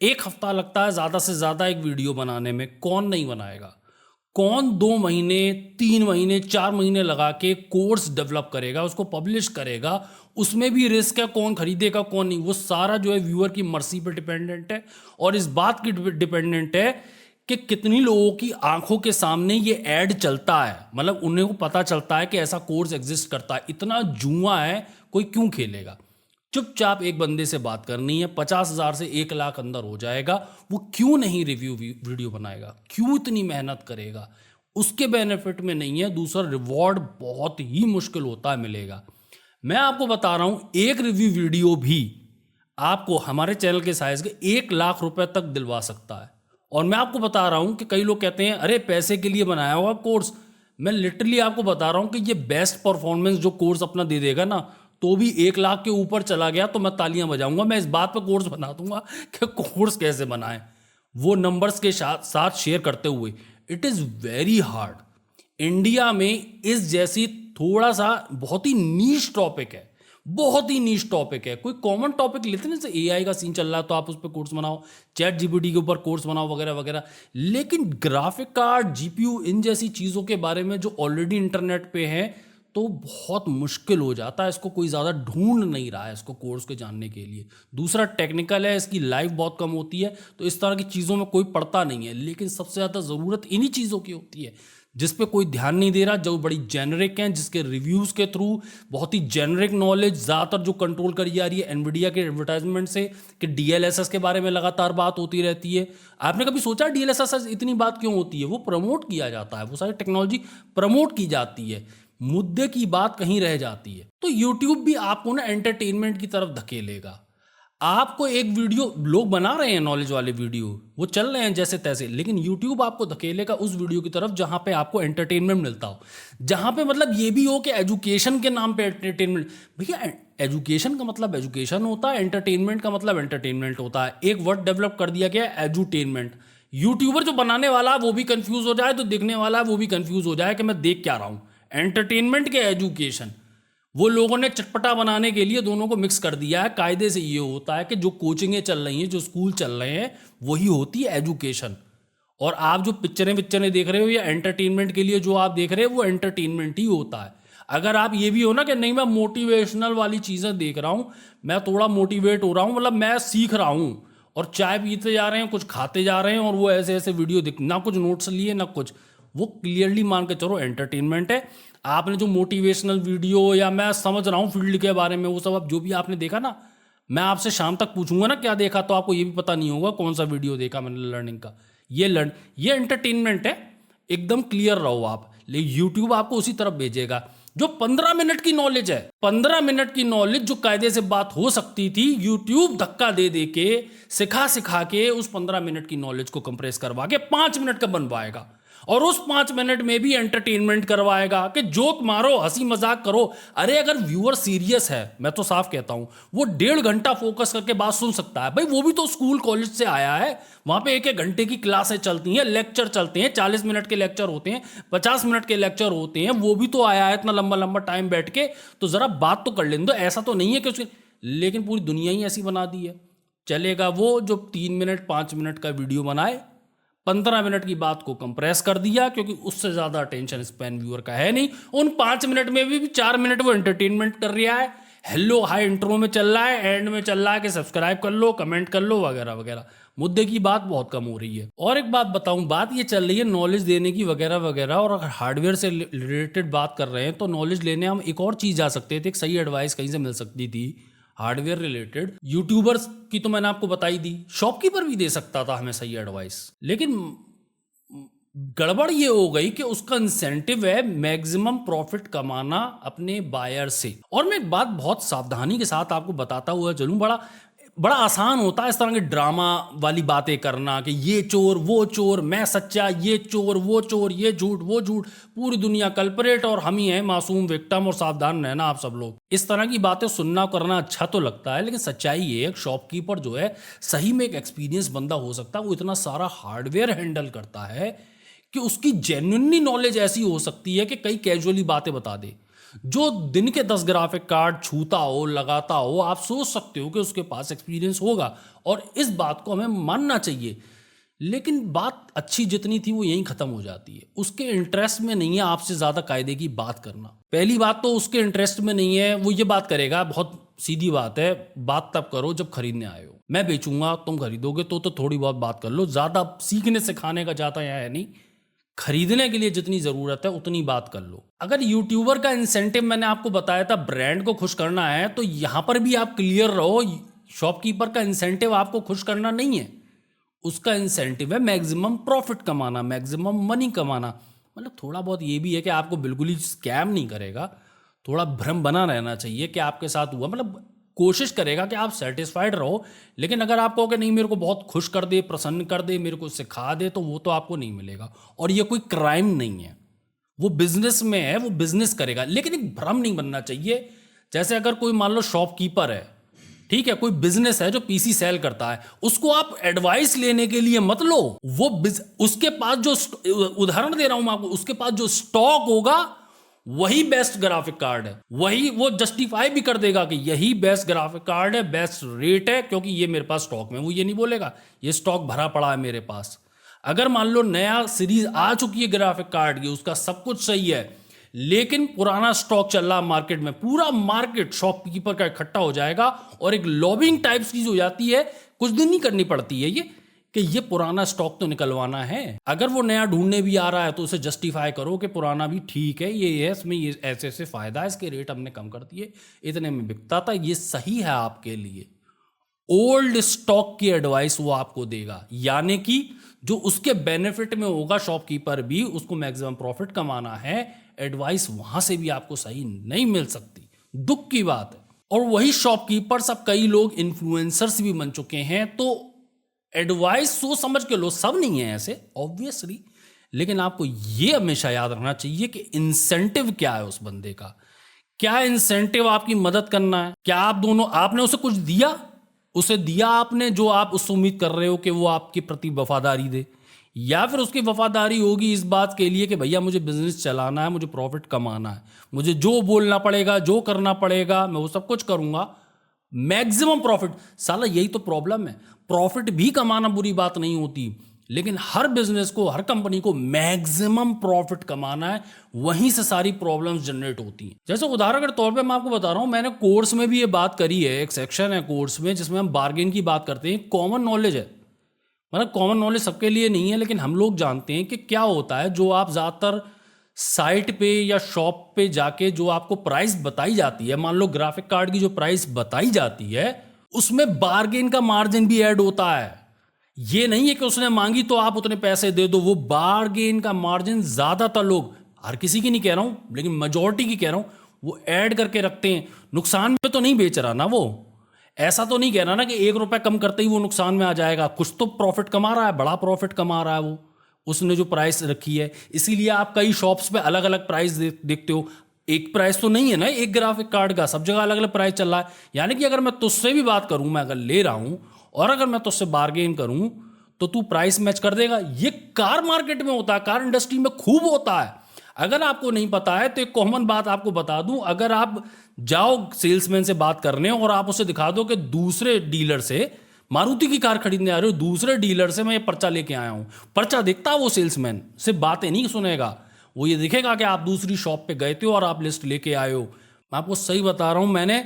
1 हफ्ता लगता है ज़्यादा से ज़्यादा एक वीडियो बनाने में, कौन नहीं बनाएगा। कौन 2 महीने 3 महीने 4 महीने लगा के कोर्स डेवलप करेगा, उसको पब्लिश करेगा, उसमें भी रिस्क है, कौन खरीदेगा कौन नहीं, वो सारा जो है व्यूअर की मर्जी पे डिपेंडेंट है, और इस बात की डिपेंडेंट है कि कितनी लोगों की आंखों के सामने ये ऐड चलता है, मतलब उन्हें को पता चलता है कि ऐसा कोर्स एग्जिस्ट करता है। इतना जुआ है, कोई क्यों खेलेगा। चुपचाप एक बंदे से बात करनी है, 50,000 से 1 लाख अंदर हो जाएगा, वो क्यों नहीं रिव्यू वीडियो बनाएगा, क्यों इतनी मेहनत करेगा, उसके बेनिफिट में नहीं है। दूसरा, रिवॉर्ड बहुत ही मुश्किल होता है मिलेगा। मैं आपको बता रहा हूं, एक रिव्यू वीडियो भी आपको हमारे चैनल के साइज के 1 लाख रुपए तक दिलवा सकता है। और मैं आपको बता रहा हूं कि कई लोग कहते हैं अरे पैसे के लिए बनाया हुआ कोर्स, मैं लिटरली आपको बता रहा हूं कि ये बेस्ट परफॉर्मेंस जो कोर्स अपना दे देगा ना, तो भी 1 लाख के ऊपर चला गया तो मैं तालियां बजाऊंगा, मैं इस बात पर कोर्स बना दूंगा कि कोर्स कैसे बनाए, वो नंबर्स के साथ शेयर करते हुए। It is very hard. India में इस जैसी थोड़ा सा बहुत ही नीश टॉपिक है, बहुत ही नीश टॉपिक है। कोई कॉमन टॉपिक लेते हैं, जैसे एआई का सीन चल रहा है तो आप उस पर कोर्स बनाओ, चैट जीपीटी के ऊपर कोर्स बनाओ वगैरह वगैरह। लेकिन ग्राफिक कार्ड, जीपीयू, इन जैसी चीज़ों के बारे में जो ऑलरेडी इंटरनेट पे है तो बहुत मुश्किल हो जाता है। इसको कोई ज़्यादा ढूंढ नहीं रहा है इसको कोर्स के जानने के लिए। दूसरा टेक्निकल है, इसकी लाइफ बहुत कम होती है, तो इस तरह की चीज़ों में कोई पढ़ता नहीं है। लेकिन सबसे ज़्यादा ज़रूरत इन्हीं चीज़ों की होती है जिस पे कोई ध्यान नहीं दे रहा, जो बड़ी जेनरिक हैं, जिसके रिव्यूज़ के थ्रू बहुत ही जेनरिक नॉलेज ज़्यादातर जो कंट्रोल करी जा रही है एनवीडिया के एडवर्टाइजमेंट से, कि डीएलएसएस के बारे में लगातार बात होती रहती है। आपने कभी सोचा डीएलएसएस इतनी बात क्यों होती है? वो प्रमोट किया जाता है, वो सारी टेक्नोलॉजी प्रमोट की जाती है, मुद्दे की बात कहीं रह जाती है। तो यूट्यूब भी आपको ना एंटरटेनमेंट की तरफ धकेलेगा। आपको एक वीडियो, लोग बना रहे हैं नॉलेज वाले वीडियो, वो चल रहे हैं जैसे तैसे, लेकिन यूट्यूब आपको धकेलेगा उस वीडियो की तरफ जहां पे आपको एंटरटेनमेंट मिलता हो, जहां पे मतलब ये भी हो कि एजुकेशन के नाम पे एंटरटेनमेंट। भैया एजुकेशन का मतलब एजुकेशन होता है, एंटरटेनमेंट का मतलब एंटरटेनमेंट होता है। एक वर्ड डेवलप कर दिया गया है एजुटेनमेंट। यूट्यूबर जो बनाने वाला है वो भी कंफ्यूज हो जाए, तो देखने वाला है वो भी कंफ्यूज हो जाए कि मैं देख क्या रहा हूँ, एंटरटेनमेंट के एजुकेशन। वो लोगों ने चटपटा बनाने के लिए दोनों को मिक्स कर दिया है। कायदे से ये होता है कि जो कोचिंगें चल रही हैं, जो स्कूल चल रहे हैं, वही होती है एजुकेशन। और आप जो पिक्चरें देख रहे हो या एंटरटेनमेंट के लिए जो आप देख रहे हो, वो एंटरटेनमेंट ही होता है। अगर आप ये भी हो ना कि नहीं मैं मोटिवेशनल वाली चीज़ें देख रहा हूँ, मैं थोड़ा मोटिवेट हो रहा हूँ, मतलब मैं सीख रहा हूँ, और चाय पीते जा रहे हैं, कुछ खाते जा रहे हैं, और वो ऐसे ऐसे वीडियो दिख, ना कुछ नोट्स लिए ना कुछ, वो क्लियरली मान के चलो एंटरटेनमेंट है। आपने जो मोटिवेशनल वीडियो, या मैं समझ रहा हूँ फील्ड के बारे में, वो सब अब जो भी आपने देखा ना, मैं आपसे शाम तक पूछूंगा ना क्या देखा, तो आपको ये भी पता नहीं होगा कौन सा वीडियो देखा मैंने लर्निंग का। ये एंटरटेनमेंट है, एकदम क्लियर रहो आप। लेकिन यूट्यूब आपको उसी तरफ भेजेगा। जो 15 मिनट की नॉलेज है, 15 मिनट की नॉलेज जो कायदे से बात हो सकती थी, यूट्यूब धक्का दे दे के, सिखा सिखा के उस 15 मिनट की नॉलेज को कंप्रेस करवा के 5 मिनट का बनवाएगा। और उस 5 मिनट में भी एंटरटेनमेंट करवाएगा कि जोक मारो, हंसी मजाक करो। अरे अगर व्यूअर सीरियस है, मैं तो साफ कहता हूं, वो 1.5 घंटा फोकस करके बात सुन सकता है। भाई वो भी तो स्कूल कॉलेज से आया है, वहां पे 1-1 घंटे की क्लासें चलती हैं, लेक्चर चलते हैं, 40 मिनट के लेक्चर होते हैं, 50 मिनट के लेक्चर होते हैं। वो भी तो आया है इतना लंबा लंबा टाइम बैठ के, तो जरा बात तो कर लेने दो। ऐसा तो नहीं है कि उसके, लेकिन पूरी दुनिया ही ऐसी बना दी है। चलेगा वो जो 3 मिनट 5 मिनट का वीडियो बनाए, 15 मिनट की बात को कंप्रेस कर दिया, क्योंकि उससे ज्यादा अटेंशन स्पैन व्यूअर का है नहीं। उन 5 मिनट में भी 4 मिनट वो एंटरटेनमेंट कर रहा है, हेलो हाई इंट्रो में चल रहा है, एंड में चल रहा है कि सब्सक्राइब कर लो, कमेंट कर लो वगैरह वगैरह। मुद्दे की बात बहुत कम हो रही है। और एक बात बताऊं, बात ये चल रही है नॉलेज देने की वगैरह वगैरह, और अगर हार्डवेयर से रिलेटेड बात कर रहे हैं तो नॉलेज लेने हम एक और चीज जा सकते थे। एक सही एडवाइस कहीं से मिल सकती थी हार्डवेयर रिलेटेड, यूट्यूबर्स की तो मैंने आपको बताई दी, शॉपकीपर भी दे सकता था हमें सही एडवाइस। लेकिन गड़बड़ ये हो गई कि उसका इंसेंटिव है मैक्सिमम प्रॉफिट कमाना अपने बायर से। और मैं एक बात बहुत सावधानी के साथ आपको बताता हुआ चलूं, बड़ा आसान होता है इस तरह के ड्रामा वाली बातें करना कि ये चोर वो चोर, मैं सच्चा, ये चोर वो चोर, ये झूठ वो झूठ, पूरी दुनिया कल्परेट और हम ही हैं मासूम विक्टिम, और सावधान रहना आप सब लोग। इस तरह की बातें सुनना करना अच्छा तो लगता है, लेकिन सच्चाई ये है, शॉपकीपर जो है सही में एक एक्सपीरियंस बंदा हो सकता है। वो इतना सारा हार्डवेयर हैंडल करता है कि उसकी जेन्युइनली नॉलेज ऐसी हो सकती है कि कई कैजुअली बातें बता दे। जो दिन के 10 ग्राफिक कार्ड छूता हो, लगाता हो, आप सोच सकते हो कि उसके पास एक्सपीरियंस होगा, और इस बात को हमें मानना चाहिए। लेकिन बात अच्छी जितनी थी वो यहीं खत्म हो जाती है। उसके इंटरेस्ट में नहीं है आपसे ज्यादा कायदे की बात करना। पहली बात तो उसके इंटरेस्ट में नहीं है, वो ये बात करेगा, बहुत सीधी बात है, बात तब करो जब खरीदने आए हो। मैं बेचूंगा, तुम खरीदोगे, तो थोड़ी बहुत बात कर लो, ज्यादा सीखने सिखाने का जाता है नहीं, खरीदने के लिए जितनी जरूरत है उतनी बात कर लो। अगर यूट्यूबर का इंसेंटिव मैंने आपको बताया था ब्रांड को खुश करना है, तो यहां पर भी आप क्लियर रहो, शॉपकीपर का इंसेंटिव आपको खुश करना नहीं है, उसका इंसेंटिव है मैक्सिमम प्रॉफिट कमाना, मैक्सिमम मनी कमाना। मतलब थोड़ा बहुत ये भी है कि आपको बिल्कुल ही स्कैम नहीं करेगा, थोड़ा भ्रम बना रहना चाहिए कि आपके साथ हुआ, मतलब कोशिश करेगा कि आप सेटिस्फाइड रहो। लेकिन अगर आप कहो कि नहीं मेरे को बहुत खुश कर दे, प्रसन्न कर दे, मेरे को सिखा दे, तो वो तो आपको नहीं मिलेगा। और ये कोई क्राइम नहीं है, वो बिजनेस में है, वो बिजनेस करेगा। लेकिन एक भ्रम नहीं बनना चाहिए। जैसे अगर कोई मान लो शॉपकीपर है, ठीक है, कोई बिजनेस है जो पीसी सेल करता है, उसको आप एडवाइस लेने के लिए मत लो। वो उसके पास जो, उदाहरण दे रहा हूं मैं आपको, उसके पास जो स्टॉक होगा वही बेस्ट ग्राफिक कार्ड है, वही वो जस्टिफाई भी कर देगा कि यही बेस्ट ग्राफिक कार्ड है, बेस्ट रेट है, क्योंकि ये मेरे पास स्टॉक में। वो ये नहीं बोलेगा ये स्टॉक भरा पड़ा है मेरे पास। अगर मान लो नया सीरीज आ चुकी है ग्राफिक कार्ड की, उसका सब कुछ सही है, लेकिन पुराना स्टॉक चल रहा मार्केट में, पूरा मार्केट शॉपकीपर का इकट्ठा हो जाएगा और एक लॉबिंग टाइप चीज हो जाती है। कुछ दिन नहीं करनी पड़ती है ये कि ये पुराना स्टॉक तो निकलवाना है। अगर वो नया ढूंढने भी आ रहा है तो उसे जस्टिफाई करो कि पुराना भी ठीक है, ये है, इसमें ये ऐसे ऐसे फायदा है, इसके रेट हमने कम कर दिए, इतने में बिकता था, ये सही है आपके लिए। ओल्ड स्टॉक की एडवाइस वो आपको देगा, यानी कि जो उसके बेनिफिट में होगा, शॉपकीपर भी उसको मैक्सिमम प्रॉफिट कमाना है, एडवाइस वहां से भी आपको सही नहीं मिल सकती। दुख की बात है। और वही शॉपकीपर सब कई लोग इन्फ्लुएंसर्स भी बन चुके हैं, तो एडवाइस सोच समझ के लो, सब नहीं है ऐसे ऑब्वियसली, लेकिन आपको ये हमेशा याद रखना चाहिए कि इंसेंटिव क्या है उस बंदे का। क्या इंसेंटिव आपकी मदद करना है? क्या आप दोनों, आपने उसे कुछ दिया, उसे दिया आपने जो आप उससे उम्मीद कर रहे हो कि वो आपके प्रति वफादारी दे, या फिर उसकी वफादारी होगी इस बात के लिए कि भैया मुझे बिजनेस चलाना है, मुझे प्रॉफिट कमाना है, मुझे जो बोलना पड़ेगा, जो करना पड़ेगा, मैं वो सब कुछ करूंगा, मैक्सिमम प्रॉफिट। साला यही तो प्रॉब्लम है। प्रॉफिट भी कमाना बुरी बात नहीं होती, लेकिन हर बिजनेस को, हर कंपनी को मैक्सिमम प्रॉफिट कमाना है, वहीं से सारी प्रॉब्लम्स जनरेट होती हैं। जैसे उदाहरण के तौर पे मैं आपको बता रहा हूं, मैंने कोर्स में भी ये बात करी है, एक सेक्शन है कोर्स में जिसमें हम बार्गेन की बात करते हैं। कॉमन नॉलेज है, मतलब कॉमन नॉलेज सबके लिए नहीं है, लेकिन हम लोग जानते हैं कि क्या होता है। जो आप ज़्यादातर साइट पे या शॉप पे जाके जो आपको प्राइस बताई जाती है, मान लो ग्राफिक कार्ड की जो प्राइस बताई जाती है, उसमें बार्गेन का मार्जिन भी ऐड होता है। ये नहीं है कि उसने मांगी तो आप उतने पैसे दे दो, वो बार्गेन का मार्जिन ज्यादातर लोग, हर किसी की नहीं कह रहा हूं लेकिन मेजोरिटी की कह रहा हूं, वो ऐड करके रखते हैं। नुकसान में तो नहीं बेच रहा ना वो, ऐसा तो नहीं कह रहा ना कि 1 रुपया कम करते ही वो नुकसान में आ जाएगा, कुछ तो प्रॉफिट कमा रहा है, बड़ा प्रॉफिट कमा रहा है वो, उसने जो प्राइस रखी है। इसीलिए आप कई शॉप्स पे अलग अलग प्राइस देखते हो, एक प्राइस तो नहीं है ना एक ग्राफिक कार्ड का, सब जगह अलग अलग प्राइस चल रहा है। यानी कि अगर मैं तुझसे भी बात करूं, मैं अगर ले रहा हूं और अगर मैं तुझसे बार्गेन करूं तो तू प्राइस मैच कर देगा। ये कार मार्केट में होता है, कार इंडस्ट्री में खूब होता है। अगर आपको नहीं पता है तो एक कॉमन बात आपको बता दूं, अगर आप जाओ सेल्समैन से बात करने और आप उसे दिखा दो कि दूसरे डीलर से मारुति की कार खरीदने आ रहे हो, दूसरे डीलर से मैं ये पर्चा लेके आया हूं, पर्चा देखता वो सेल्समैन से बातें नहीं सुनेगा, वो ये दिखेगा कि आप दूसरी शॉप पे गए थे और आप लिस्ट लेके आए हो। मैं आपको सही बता रहा हूं, मैंने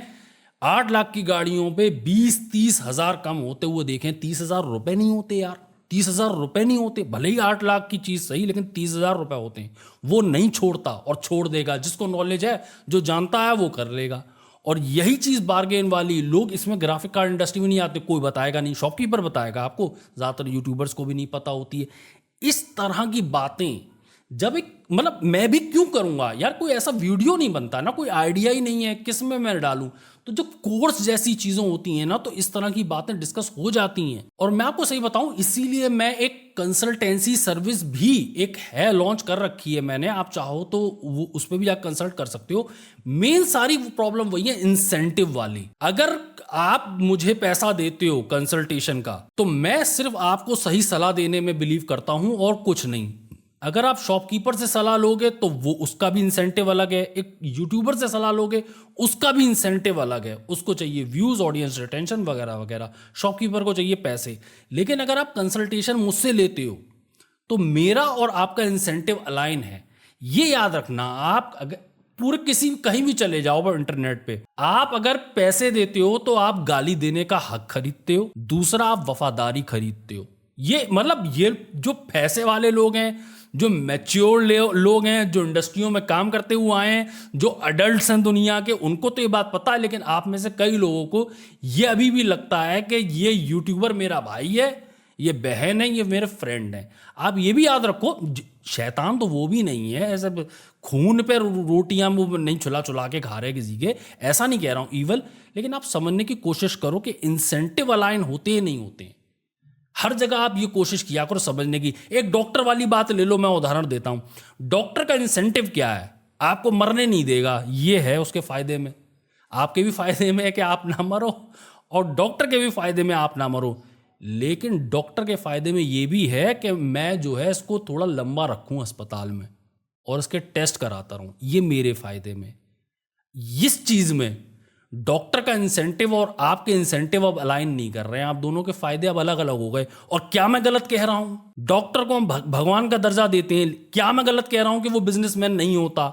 8 लाख की गाड़ियों पे 20-30 हजार कम होते हुए देखे। 30,000 रुपए नहीं होते यार, 30,000 रुपए नहीं होते, भले ही 8 लाख की चीज सही, लेकिन 30,000 रुपए होते हैं। वो नहीं छोड़ता और छोड़ देगा, जिसको नॉलेज है, जो जानता है वो कर लेगा। और यही चीज बार्गेन वाली, लोग इसमें ग्राफिक कार्ड इंडस्ट्री में नहीं आते, कोई बताएगा नहीं, शॉपकीपर बताएगा आपको, ज्यादातर यूट्यूबर्स को भी नहीं पता होती है इस तरह की बातें। जब एक, मतलब मैं भी क्यों करूंगा यार, कोई ऐसा वीडियो नहीं बनता ना, कोई आइडिया ही नहीं है किस में मैं डालूं, तो जब कोर्स जैसी चीजें होती हैं ना, तो इस तरह की बातें डिस्कस हो जाती हैं। और मैं आपको सही बताऊं, इसीलिए मैं एक कंसल्टेंसी सर्विस भी एक है, लॉन्च कर रखी है मैंने, आप चाहो तो वो उस पर भी आप कंसल्ट कर सकते हो। मेन सारी प्रॉब्लम वही है, इंसेंटिव वाली। अगर आप मुझे पैसा देते हो कंसल्टेशन का, तो मैं सिर्फ आपको सही सलाह देने में बिलीव करता हूं और कुछ नहीं। अगर आप शॉपकीपर से सलाह लोगे तो वो, उसका भी इंसेंटिव अलग है। एक यूट्यूबर से सलाह लोगे, उसका भी इंसेंटिव अलग है, उसको चाहिए व्यूज, ऑडियंस रिटेंशन वगैरह वगैरह, शॉपकीपर को चाहिए पैसे। लेकिन अगर आप कंसल्टेशन मुझसे लेते हो तो मेरा और आपका इंसेंटिव अलाइन है। ये याद रखना। आप अगर पूरे किसी कहीं भी चले जाओ इंटरनेट पे, आप अगर पैसे देते हो तो आप गाली देने का हक खरीदते हो, दूसरा आप वफादारी खरीदते हो। ये मतलब, ये जो पैसे वाले लोग हैं, जो मैच्योर लोग हैं, जो इंडस्ट्रियों में काम करते हुए आए हैं, जो अडल्ट्स हैं दुनिया के, उनको तो ये बात पता है। लेकिन आप में से कई लोगों को ये अभी भी लगता है कि ये यूट्यूबर मेरा भाई है, ये बहन है, ये मेरे फ्रेंड है। आप ये भी याद रखो, शैतान तो वो भी नहीं है, ऐसे खून पे रोटियां वो नहीं चुला चुला के खा रहे किसी के, ऐसा नहीं कह रहा हूं ईवल। लेकिन आप समझने की कोशिश करो कि इंसेंटिव अलाइन होते ही नहीं होते। हर जगह आप ये कोशिश किया करो समझने की। एक डॉक्टर वाली बात ले लो, मैं उदाहरण देता हूं। डॉक्टर का इंसेंटिव क्या है? आपको मरने नहीं देगा, ये है उसके फायदे में। आपके भी फायदे में है कि आप ना मरो, और डॉक्टर के भी फायदे में आप ना मरो। लेकिन डॉक्टर के फायदे में ये भी है कि मैं जो है इसको थोड़ा लंबा रखूं अस्पताल में, और उसके टेस्ट कराता रहूं, ये मेरे फायदे में। इस चीज में डॉक्टर का इंसेंटिव और आपके इंसेंटिव अब अलाइन नहीं कर रहे हैं, आप दोनों के फायदे अब अलग अलग हो गए। और क्या मैं गलत कह रहा हूं? डॉक्टर को हम भगवान का दर्जा देते हैं, क्या मैं गलत कह रहा हूं कि वो बिजनेसमैन नहीं होता?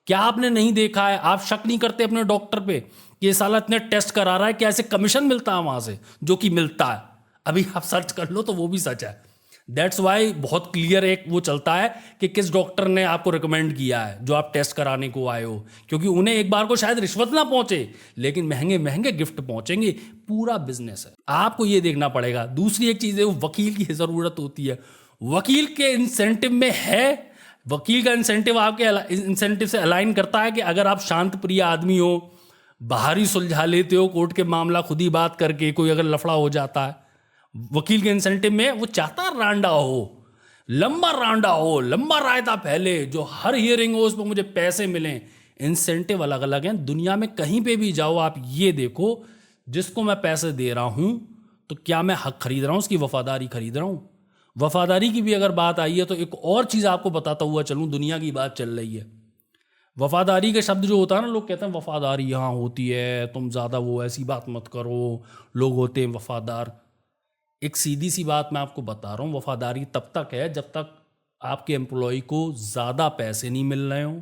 क्या आपने नहीं देखा है, आप शक नहीं करते अपने डॉक्टर पे कि ये साला इतने टेस्ट करा रहा है, क्या ऐसे कमीशन मिलता है वहां से? जो कि मिलता है, अभी आप सर्च कर लो तो वो भी सच है। दैट्स वाई बहुत क्लियर एक वो चलता है कि किस डॉक्टर ने आपको रिकमेंड किया है जो आप टेस्ट कराने को आए हो, क्योंकि उन्हें एक बार को शायद रिश्वत ना पहुंचे लेकिन महंगे महंगे गिफ्ट पहुंचेंगे। पूरा बिजनेस है, आपको ये देखना पड़ेगा। दूसरी एक चीज है, वो वकील की जरूरत होती है। वकील के इंसेंटिव में है, वकील का इंसेंटिव आपके इंसेंटिव से अलाइन करता है कि अगर आप शांत प्रिय आदमी हो, बाहर ही सुलझा लेते हो कोर्ट के मामला खुद ही बात करके, कोई अगर लफड़ा हो जाता है, वकील के इंसेंटिव में वो चाहता रांडा हो, लंबा रांडा हो, लंबा रायता फैले, जो हर हियरिंग हो उस पर मुझे पैसे मिलें। इंसेंटिव अलग अलग हैं दुनिया में, कहीं पे भी जाओ आप ये देखो, जिसको मैं पैसे दे रहा हूं तो क्या मैं हक खरीद रहा हूं, उसकी वफादारी खरीद रहा हूं। वफादारी की भी अगर बात आई है तो एक और चीज आपको बताता हुआ चलूं, दुनिया की बात चल रही है। वफादारी का शब्द जो होता है ना, लोग कहते हैं वफादारी यहाँ होती है, तुम ज़्यादा वो ऐसी बात मत करो, लोग होते हैं वफादार। एक सीधी सी बात मैं आपको बता रहा हूँ, वफादारी तब तक है जब तक आपके एम्प्लॉय को ज़्यादा पैसे नहीं मिल रहे हो,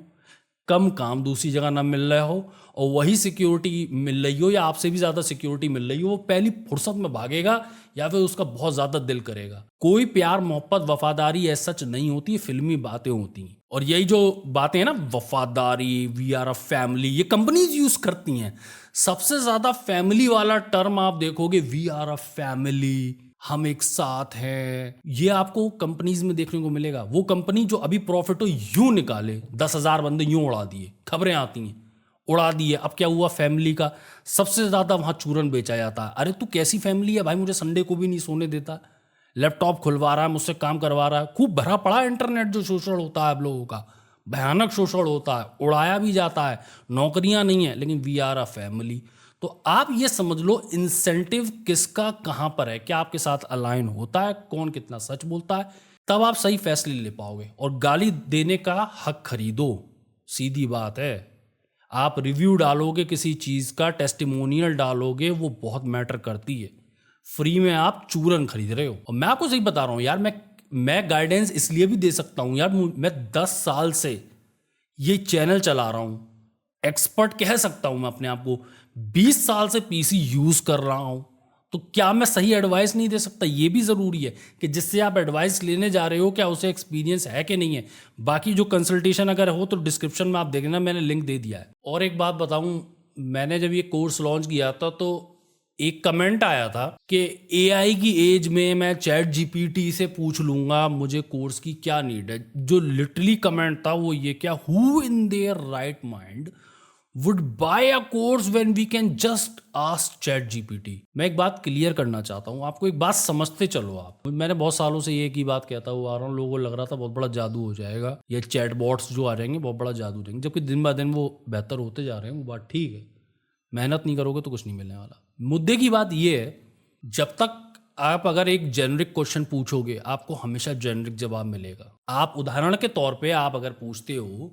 कम काम दूसरी जगह ना मिल रहा हो, और वही सिक्योरिटी मिल रही हो या आपसे भी ज़्यादा सिक्योरिटी मिल रही हो, वो पहली फुर्सत में भागेगा या फिर उसका बहुत ज़्यादा दिल करेगा। कोई प्यार मोहब्बत वफादारी ऐसा सच नहीं होती, फिल्मी बातें होती हैं। और यही जो बातें हैं ना, वफादारी, वी आर अ फैमिली, ये कंपनीज यूज़ करती हैं। सबसे ज़्यादा फैमिली वाला टर्म आप देखोगे, वी आर अ फैमिली, हम एक साथ हैं, ये आपको कंपनीज में देखने को मिलेगा। वो कंपनी जो अभी प्रॉफिट हो यूं निकाले, 10,000 बंदे यूं उड़ा दिए, खबरें आती हैं उड़ा दिए, अब क्या हुआ, फैमिली का सबसे ज़्यादा वहाँ चूरन बेचा जाता है। अरे तू कैसी फैमिली है भाई, मुझे संडे को भी नहीं सोने देता, लैपटॉप खुलवा रहा है, मुझसे काम करवा रहा है, खूब भरा पड़ा है इंटरनेट जो शोषण होता है आप लोगों का, भयानक शोषण होता है, उड़ाया भी जाता है, नौकरियां नहीं है, लेकिन वी आर अ फैमिली। तो आप ये समझ लो इंसेंटिव किसका कहां पर है, क्या आपके साथ अलाइन होता है, कौन कितना सच बोलता है, तब आप सही फैसले ले पाओगे। और गाली देने का हक खरीदो, सीधी बात है। आप रिव्यू डालोगे किसी चीज का, टेस्टिमोनियल डालोगे, वो बहुत मैटर करती है। फ्री में आप चूरन खरीद रहे हो। और मैं आपको सही बता रहा हूं यार, मैं गाइडेंस इसलिए भी दे सकता हूं यार, मैं 10 साल से ये चैनल चला रहा हूं, एक्सपर्ट कह सकता हूं मैं अपने आप को, 20 साल से पीसी यूज कर रहा हूं, तो क्या मैं सही एडवाइस नहीं दे सकता? ये भी जरूरी है कि जिससे आप एडवाइस लेने जा रहे हो क्या उसे एक्सपीरियंस है कि नहीं है। बाकी जो कंसल्टेशन अगर हो तो डिस्क्रिप्शन में आप देख लेना, मैंने लिंक दे दिया है। और एक बात बताऊं, मैंने जब ये कोर्स लॉन्च किया था तो एक कमेंट आया था कि एआई की एज में मैं चैट जीपीटी से पूछ लूंगा मुझे कोर्स की क्या नीड है। जो लिटरली कमेंट था वो ये, क्या who in their right mind would buy a course when we can just ask ChatGPT. मैं एक बात क्लियर करना चाहता हूँ आपको, एक बात समझते चलो आप। मैंने बहुत सालों से ये की बात कहता हुआ आ रहा हूँ, लोगों को लग रहा था बहुत बड़ा जादू हो जाएगा, ये चैट बॉट्स जो आ जाएंगे बहुत बड़ा जादू देंगे, जबकि दिन ब दिन वो बेहतर होते जा रहे हैं। वो बात ठीक है, मेहनत नहीं करोगे तो कुछ नहीं मिलने वाला। मुद्दे की बात ये है, जब तक आप अगर एक जेनरिक क्वेश्चन पूछोगे आपको हमेशा जेनरिक जवाब मिलेगा। आप उदाहरण के तौर पे आप अगर पूछते हो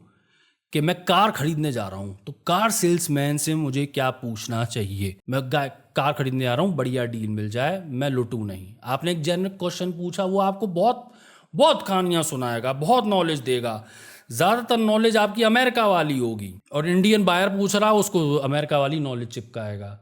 कि मैं कार खरीदने जा रहा हूं तो कार सेल्समैन से मुझे क्या पूछना चाहिए, मैं कार खरीदने जा रहा हूं, बढ़िया डील मिल जाए, मैं लुटूं नहीं। आपने एक जेनरिक क्वेश्चन पूछा, वो आपको बहुत बहुत कहानियां सुनाएगा, बहुत नॉलेज देगा। ज़्यादातर नॉलेज आपकी अमेरिका वाली होगी, और इंडियन बायर पूछ रहा उसको अमेरिका वाली नॉलेज चिपकाएगा।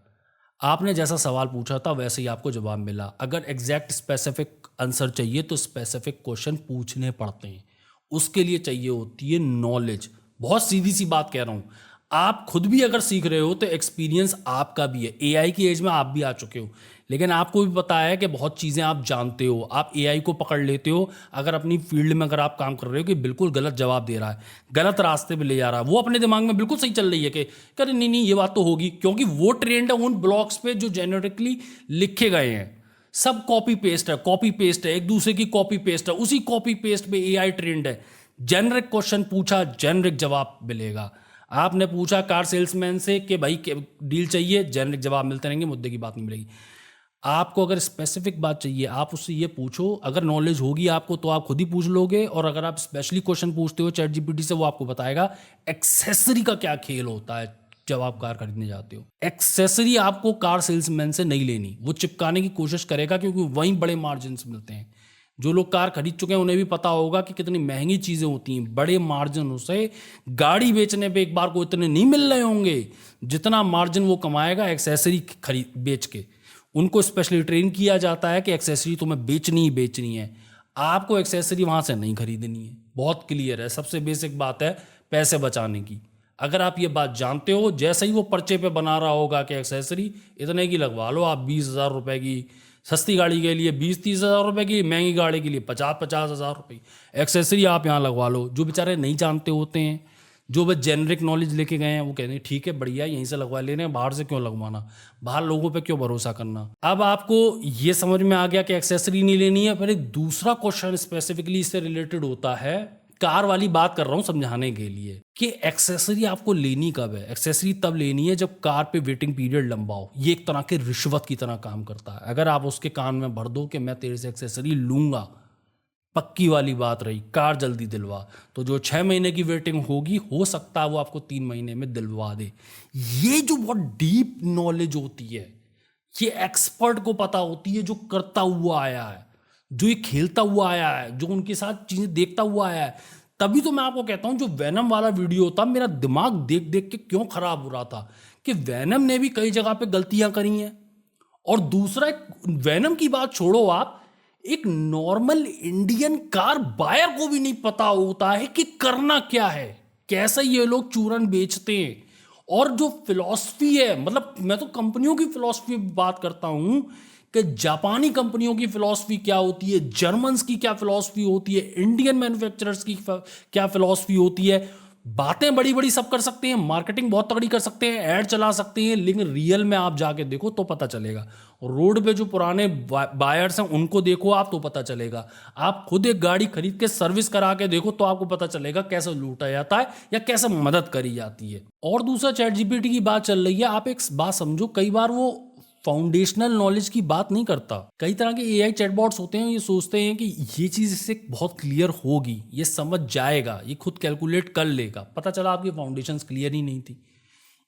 आपने जैसा सवाल पूछा था वैसे ही आपको जवाब मिला। अगर एग्जैक्ट स्पेसिफिक आंसर चाहिए तो स्पेसिफिक क्वेश्चन पूछने पड़ते हैं, उसके लिए चाहिए होती है नॉलेज। बहुत सीधी सी बात कह रहा हूँ, आप खुद भी अगर सीख रहे हो तो एक्सपीरियंस आपका भी है। एआई की एज में आप भी आ चुके हो, लेकिन आपको भी पता है कि बहुत चीज़ें आप जानते हो। आप एआई को पकड़ लेते हो अगर अपनी फील्ड में अगर आप काम कर रहे हो कि बिल्कुल गलत जवाब दे रहा है, गलत रास्ते पे ले जा रहा है, वो अपने दिमाग में बिल्कुल सही चल रही है कि अरे नहीं नहीं ये बात तो होगी, क्योंकि वो ट्रेंड है उन ब्लॉग्स पे जो जेनेरिकली लिखे गए हैं। सब कॉपी पेस्ट है, कॉपी पेस्ट है, एक दूसरे की कॉपी पेस्ट है, उसी कॉपी पेस्ट पे एआई ट्रेंड है। जेनरिक क्वेश्चन पूछा, जेनरिक जवाब मिलेगा। आपने पूछा कार सेल्समैन से कि भाई डील चाहिए, जेनरिक जवाब मिलते रहेंगे, मुद्दे की बात नहीं मिलेगी। आपको अगर स्पेसिफिक बात चाहिए, आप उससे ये पूछो, अगर नॉलेज होगी आपको तो आप खुद ही पूछ लोगे, और अगर आप स्पेशली क्वेश्चन पूछते हो चैट जीपीटी से, वो आपको बताएगा एक्सेसरी का क्या खेल होता है जब आप कार खरीदने जाते हो। एक्सेसरी आपको कार सेल्समैन से नहीं लेनी, वो चिपकाने की कोशिश करेगा क्योंकि वहीं बड़े मार्जिन मिलते हैं। जो लोग कार खरीद चुके हैं उन्हें भी पता होगा कि कितनी महंगी चीज़ें होती हैं, बड़े मार्जिन से गाड़ी बेचने पे एक बार को इतने नहीं मिल रहे होंगे जितना मार्जिन वो कमाएगा एक्सेसरी खरीद बेच के। उनको स्पेशली ट्रेन किया जाता है कि एक्सेसरी तुम्हें बेचनी ही बेचनी है, आपको एक्सेसरी वहाँ से नहीं खरीदनी है। बहुत क्लियर है, सबसे बेसिक बात है पैसे बचाने की। अगर आप ये बात जानते हो, जैसे ही वो पर्चे पे बना रहा होगा कि एक्सेसरी इतने की लगवा लो, आप 20,000 रुपये की सस्ती गाड़ी के लिए 20-30 हज़ार रुपये की, महंगी गाड़ी के लिए 50-50 हज़ार रुपये एक्सेसरी आप यहाँ लगवा लो। जो बेचारे नहीं जानते होते हैं, जो बस जेनरिक नॉलेज लेके गए हैं, वो कहते हैं ठीक है बढ़िया यहीं से लगवा ले रहे हैं, बाहर से क्यों लगवाना, बाहर लोगों पे क्यों भरोसा करना। अब आपको ये समझ में आ गया कि एक्सेसरी नहीं लेनी है। फिर एक दूसरा क्वेश्चन स्पेसिफिकली इससे रिलेटेड होता है, कार वाली बात कर रहा हूँ समझाने के लिए, कि एक्सेसरी आपको लेनी कब है। एक्सेसरी तब लेनी है जब कार पे वेटिंग पीरियड लंबा हो। ये एक तरह के रिश्वत की तरह काम करता है। अगर आप उसके कान में भर दो कि मैं तेरे से एक्सेसरी लूंगा, पक्की वाली बात रही, कार जल्दी दिलवा, तो जो 6 महीने की वेटिंग होगी हो सकता है वो आपको 3 महीने में दिलवा दे। ये जो बहुत डीप नॉलेज होती है, ये एक्सपर्ट को पता होती है, जो करता हुआ आया है, जो ये खेलता हुआ आया है, जो उनके साथ चीजें देखता हुआ आया है। तभी तो मैं आपको कहता हूं, जो वैनम वाला वीडियो था, मेरा दिमाग देख देख के क्यों खराब हो रहा था कि वैनम ने भी कई जगह पे गलतियां करी हैं। और दूसरा, वैनम की बात छोड़ो, आप एक नॉर्मल इंडियन कार बायर को भी नहीं पता होता है कि करना क्या है, कैसे ये लोग चूरन बेचते हैं। और जो फिलॉसफी है, मतलब मैं तो कंपनियों की फिलॉसफी बात करता हूं कि जापानी कंपनियों की फिलॉसफी क्या होती है, जर्मन्स की क्या फिलॉसफी होती है, इंडियन मैन्युफैक्चरर्स की क्या फिलॉसफी होती है। बातें बड़ी बड़ी सब कर सकते हैं, मार्केटिंग बहुत तगड़ी कर सकते हैं, ऐड चला सकते हैं, लेकिन रियल में आप जाके देखो तो पता चलेगा। रोड पे जो पुराने बायर्स हैं उनको देखो आप तो पता चलेगा। आप खुद एक गाड़ी खरीद के सर्विस करा के देखो तो आपको पता चलेगा कैसे लूटा जाता है या कैसे मदद करी जाती है। और दूसरा, चैट जीपीटी की बात चल रही है, आप एक बात समझो, कई बार वो फाउंडेशनल नॉलेज की बात नहीं करता। कई तरह के एआई चैटबॉट्स होते हैं, ये सोचते हैं कि ये चीज़ इससे बहुत क्लियर होगी, ये समझ जाएगा, ये खुद कैलकुलेट कर लेगा, पता चला आपकी फाउंडेशंस क्लियर ही नहीं थी।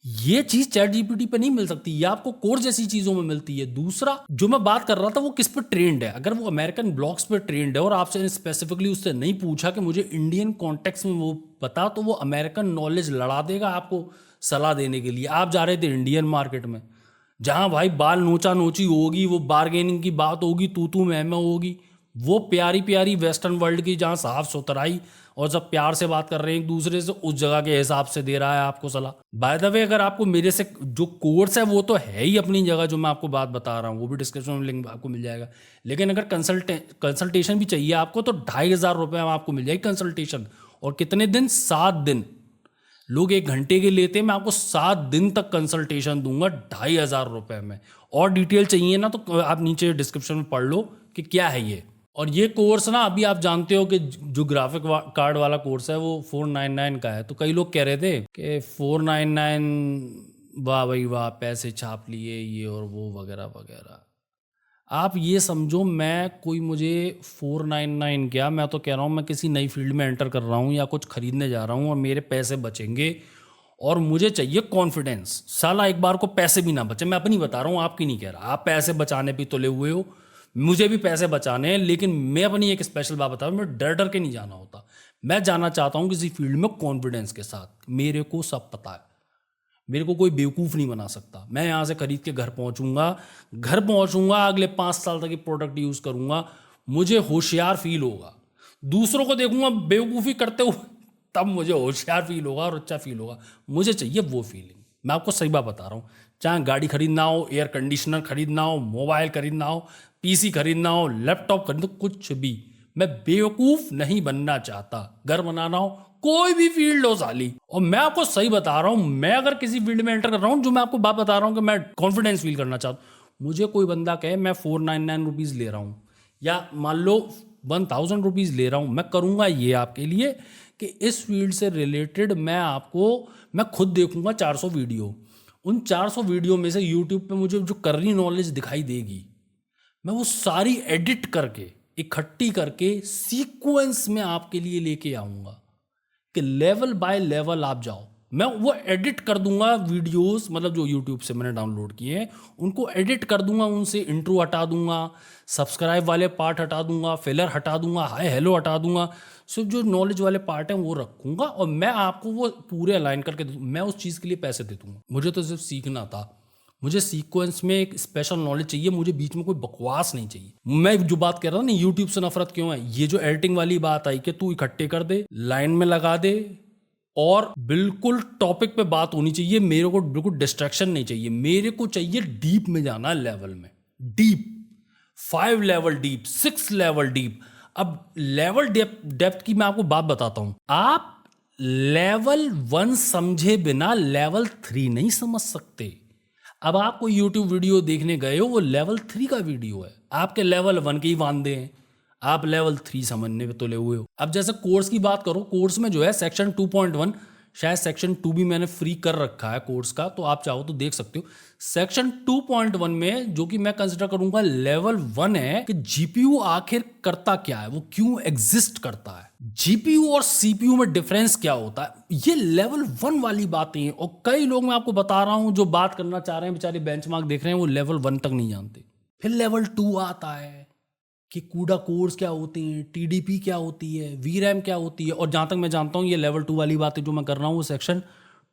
ये चीज चैट जीपीटी पे नहीं मिल सकती, ये आपको कोर जैसी चीजों में मिलती है। दूसरा जो मैं बात कर रहा था वो किस पे ट्रेंड है, अगर वो अमेरिकन ब्लॉग्स पे ट्रेंड है और आपसे स्पेसिफिकली उससे नहीं पूछा कि मुझे इंडियन कॉन्टेक्स्ट में वो बता, तो वो अमेरिकन नॉलेज लड़ा देगा आपको सलाह देने के लिए। आप जा रहे थे इंडियन मार्केट में, जहां भाई बाल नोचा नोची होगी, वो बार्गेनिंग की बात होगी, तू मैं होगी, वो प्यारी प्यारी वेस्टर्न वर्ल्ड की जहाँ साफ सुथराई और सब प्यार से बात कर रहे हैं एक दूसरे से, उस जगह के हिसाब से दे रहा है आपको सलाह। बाय द वे, अगर आपको मेरे से जो कोर्स है वो तो है ही अपनी जगह, जो मैं आपको बात बता रहा हूँ वो भी डिस्क्रिप्शन में लिंक आपको मिल जाएगा, लेकिन अगर कंसल्टेशन भी चाहिए आपको तो 2,500 रुपये में आपको मिल जाएगी कंसल्टेशन। और कितने दिन? 7 दिन। लोग 1 घंटे के लेते हैं, मैं आपको 7 दिन तक कंसल्टेशन दूंगा 2,500 रुपये में। और डिटेल चाहिए ना तो आप नीचे डिस्क्रिप्शन में पढ़ लो कि क्या है ये। और ये कोर्स ना, अभी आप जानते हो कि जो ग्राफिक कार्ड वाला कोर्स है वो 499 का है, तो कई लोग कह रहे थे कि 499 वाह भाई वाह, पैसे छाप लिए ये और वो वगैरह वगैरह। आप ये समझो, मैं कोई मुझे 499 क्या, मैं तो कह रहा हूँ मैं किसी नई फील्ड में एंटर कर रहा हूँ या कुछ खरीदने जा रहा हूँ और मेरे पैसे बचेंगे और मुझे चाहिए कॉन्फिडेंस। साला एक बार को पैसे भी ना बचे, मैं अपनी बता रहा हूँ, आपकी नहीं कह रहा। आप पैसे बचाने पे तुले हुए हो, मुझे भी पैसे बचाने हैं, लेकिन मैं अपनी एक स्पेशल बात बता रहा हूँ, मैं डर डर के नहीं जाना होता। मैं जाना चाहता हूँ किसी फील्ड में कॉन्फिडेंस के साथ। मेरे को सब पता है, मेरे को कोई बेवकूफ़ नहीं बना सकता। मैं यहाँ से खरीद के घर पहुँचूंगा, अगले 5 साल तक ये प्रोडक्ट यूज़ करूँगा, मुझे होशियार फील होगा। दूसरों को देखूंगा बेवकूफ़ी करते हुए, तब मुझे होशियार फील होगा और अच्छा फील होगा। मुझे चाहिए वो फीलिंग। मैं आपको सही बात बता रहा हूँ, चाहे गाड़ी खरीदना हो, एयर कंडीशनर खरीदना हो, मोबाइल खरीदना हो, पीसी खरीदना हो, लैपटॉप खरीदना हो, कुछ भी, मैं बेवकूफ़ नहीं बनना चाहता। घर बनाना हो, कोई भी फील्ड हो साली। और मैं आपको सही बता रहा हूँ, मैं अगर किसी फील्ड में एंटर कर रहा हूँ, जो मैं आपको बात बता रहा हूँ कि मैं कॉन्फिडेंस फील करना चाहता हूँ, मुझे कोई बंदा कहे मैं 499 रुपीज़ ले रहा हूँ या मान लो 1000 रुपीज़ ले रहा हूँ, मैं करूँगा ये आपके लिए कि इस फील्ड से रिलेटेड मैं खुद देखूंगा 400 वीडियो। उन 400 वीडियो में से यूट्यूब पे मुझे जो करनी नॉलेज दिखाई देगी, मैं वो सारी एडिट करके इकट्ठी करके सीक्वेंस में आपके लिए लेके आऊँगा कि लेवल बाय लेवल आप जाओ। मैं वो एडिट कर दूंगा वीडियोस, मतलब जो यूट्यूब से मैंने डाउनलोड किए हैं उनको एडिट कर दूंगा, उनसे इंट्रो हटा दूंगा, सब्सक्राइब वाले पार्ट हटा दूंगा, फिलर हटा दूंगा, हाय हेलो हटा दूंगा, सिर्फ जो नॉलेज वाले पार्ट हैं वो रखूंगा और मैं आपको वो पूरे अलाइन करके मैं उस चीज़ के लिए पैसे दे दूंगा। मुझे तो सिर्फ सीखना था, मुझे सीक्वेंस में एक स्पेशल नॉलेज चाहिए, मुझे बीच में कोई बकवास नहीं चाहिए। मैं जो बात कर रहा हूँ ना यूट्यूब से नफरत क्यों है, ये जो एडिटिंग वाली बात आई कि तू इकट्ठे कर दे, लाइन में लगा दे और बिल्कुल टॉपिक पे बात होनी चाहिए, मेरे को बिल्कुल डिस्ट्रैक्शन नहीं चाहिए, मेरे को चाहिए डीप में जाना, लेवल में deep, 5 level deep, 6 level deep. अब लेवल डेप्थ की मैं आपको बात बताता हूं, आप लेवल 1 समझे बिना लेवल 3 नहीं समझ सकते। अब आप कोई यूट्यूब वीडियो देखने गए हो, वो लेवल 3 का वीडियो है, आपके लेवल 1 के ही वांदे हैं, आप लेवल 3 समझने पे तुले हुए हो। अब जैसे कोर्स की बात करो, कोर्स में जो है सेक्शन 2.1, शायद सेक्शन 2 भी मैंने फ्री कर रखा है कोर्स का, तो आप चाहो तो देख सकते हो। सेक्शन 2.1 में जो कि मैं कंसिडर करूंगा लेवल 1 है कि जीपीयू आखिर करता क्या है, वो क्यों एग्जिस्ट करता है, जीपीयू और सीपीयू में डिफरेंस क्या होता है, ये लेवल 1 वाली बातें हैं। और कई लोग, मैं आपको बता रहा हूं, जो बात करना चाह रहे हैं बेचारे बेंचमार्क देख रहे हैं, वो लेवल 1 तक नहीं जानते। फिर लेवल 2 आता है कि कूडा कोर्स क्या होती हैं, टीडीपी क्या होती है, वीरैम क्या होती है। और जहाँ तक मैं जानता हूँ ये लेवल 2 वाली बातें जो मैं कर रहा हूँ वो सेक्शन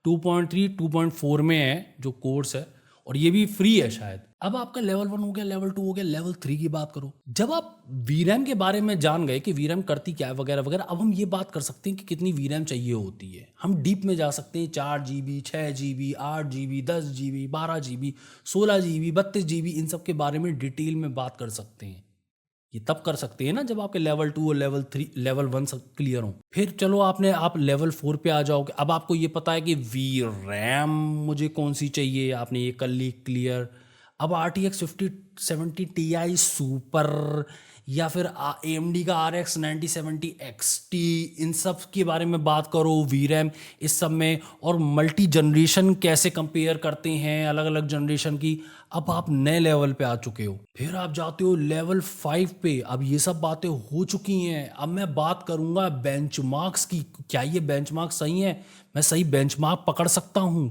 2.3 2.4 में है जो कोर्स है, और ये भी फ्री है शायद। अब आपका लेवल 1 हो गया, लेवल 2 हो गया, लेवल 3 की बात करो। जब आप वीरैम के बारे में जान गए कि वीरैम करती क्या है वगैरह वगैरह, अब हम ये बात कर सकते हैं कि कितनी वीरैम चाहिए होती है। हम डीप में जा सकते हैं, 4 GB, 6 GB, 8 GB, 10 GB, 12 GB, 16 GB, 32 GB, इन सब के बारे में डिटेल में बात कर सकते हैं। ये तब कर सकते हैं ना जब आपके लेवल 2 और लेवल 3 लेवल 1 सब क्लियर हो। फिर चलो आप लेवल 4 पे आ जाओगे, अब आपको ये पता है कि वी रैम मुझे कौन सी चाहिए, आपने ये कर ली क्लियर। अब RTX 5070 Ti सुपर या फिर AMD का RX 9070 XT, इन सब के बारे में बात करो, वीरैम इस सब में, और मल्टी जनरेशन कैसे कंपेयर करते हैं अलग अलग जनरेशन की। अब आप नए लेवल पे आ चुके हो, फिर आप जाते हो लेवल 5 पे, अब ये सब बातें हो चुकी हैं। अब मैं बात करूंगा बेंचमार्क्स की, क्या ये बेंचमार्क सही है, मैं सही बेंचमार्क पकड़ सकता हूँ,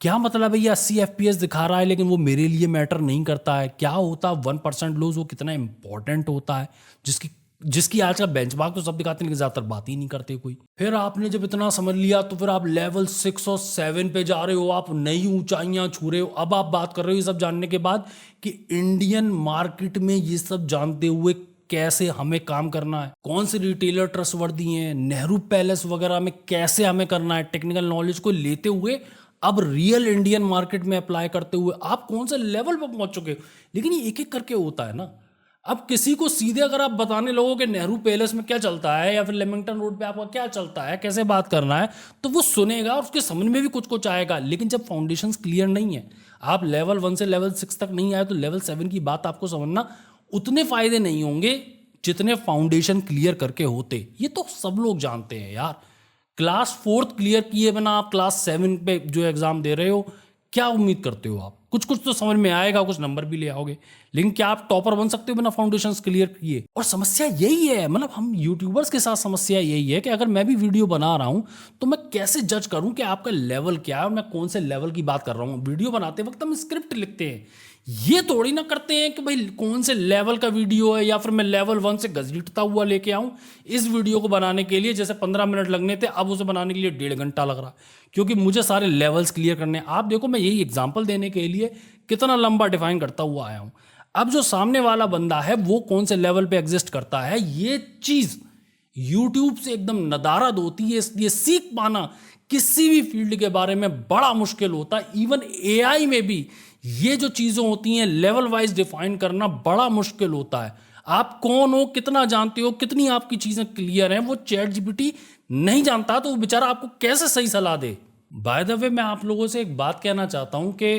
क्या मतलब है ये 80 FPS दिखा रहा है लेकिन वो मेरे लिए मैटर नहीं करता है, क्या होता है 1% लूज, वो कितना इंपॉर्टेंट होता है, जिसकी जिसकी आज का बेंचमार्क तो सब दिखाते हैं लेकिन ज्यादातर बात ही नहीं करते कोई। फिर आपने जब इतना समझ लिया तो फिर आप लेवल 6 और 7 पे जा रहे हो, आप नई ऊंचाइयां छू रहे हो। अब आप बात कर रहे हो ये सब जानने के बाद कि इंडियन मार्केट में ये सब जानते हुए कैसे हमें काम करना है, कौन से रिटेलर ट्रस्टवर्दी हैं, नेहरू पैलेस वगैरह में कैसे हमें करना है, टेक्निकल नॉलेज को लेते हुए अब रियल इंडियन मार्केट में अप्लाई करते हुए आप कौन से लेवल पर पहुंच चुके हो। लेकिन ये एक एक करके होता है ना। अब किसी को सीधे अगर आप बताने लगो कि नेहरू पैलेस में क्या चलता है या फिर लेमिंगटन रोड पे आपका क्या चलता है, कैसे बात करना है, तो वो सुनेगा और उसके समझ में भी कुछ कुछ आएगा। लेकिन जब फाउंडेशंस क्लियर नहीं है, आप लेवल 1 से लेवल 6 तक नहीं आए, तो लेवल 7 की बात आपको समझना उतने फायदे नहीं होंगे जितने फाउंडेशन क्लियर करके होते। ये तो सब लोग जानते हैं यार। क्लास 4th क्लियर किए बिना आप क्लास 7 पे जो एग्जाम दे रहे हो, क्या उम्मीद करते हो आप? कुछ कुछ तो समझ में आएगा, कुछ नंबर भी ले आओगे, लेकिन क्या आप टॉपर बन सकते हो बिना फाउंडेशंस क्लियर किए? और समस्या यही है, मतलब हम यूट्यूबर्स के साथ समस्या यही है कि अगर मैं भी वीडियो बना रहा हूं तो मैं कैसे जज करूं कि आपका लेवल क्या है और मैं कौन से लेवल की बात कर रहा हूं। वीडियो बनाते वक्त हम स्क्रिप्ट लिखते हैं, ये थोड़ी ना करते हैं कि भाई कौन से लेवल का वीडियो है या फिर मैं लेवल 1 से घसीटता हुआ लेके आऊं इस वीडियो को बनाने के लिए। जैसे 15 मिनट लगने थे, अब उसे बनाने के लिए 1.5 घंटा लग रहा, क्योंकि मुझे सारे लेवल्स क्लियर करने हैं। आप देखो, मैं यही एग्जांपल देने के लिए कितना लंबा डिफाइन करता हुआ आया हूं। अब जो सामने वाला बंदा है वो कौन से लेवल पे एग्जिस्ट करता है, ये चीज यूट्यूब से एकदम नदारद होती है। इसलिए सीख पाना किसी भी फील्ड के बारे में बड़ा मुश्किल होता है। इवन एआई में भी ये जो चीजें होती हैं लेवल वाइज डिफाइन करना बड़ा मुश्किल होता है। आप कौन हो, कितना जानते हो, कितनी आपकी चीजें क्लियर हैं, वो चैट जीपीटी नहीं जानता, तो वो बेचारा आपको कैसे सही सलाह दे। बाय द वे, मैं आप लोगों से एक बात कहना चाहता हूं कि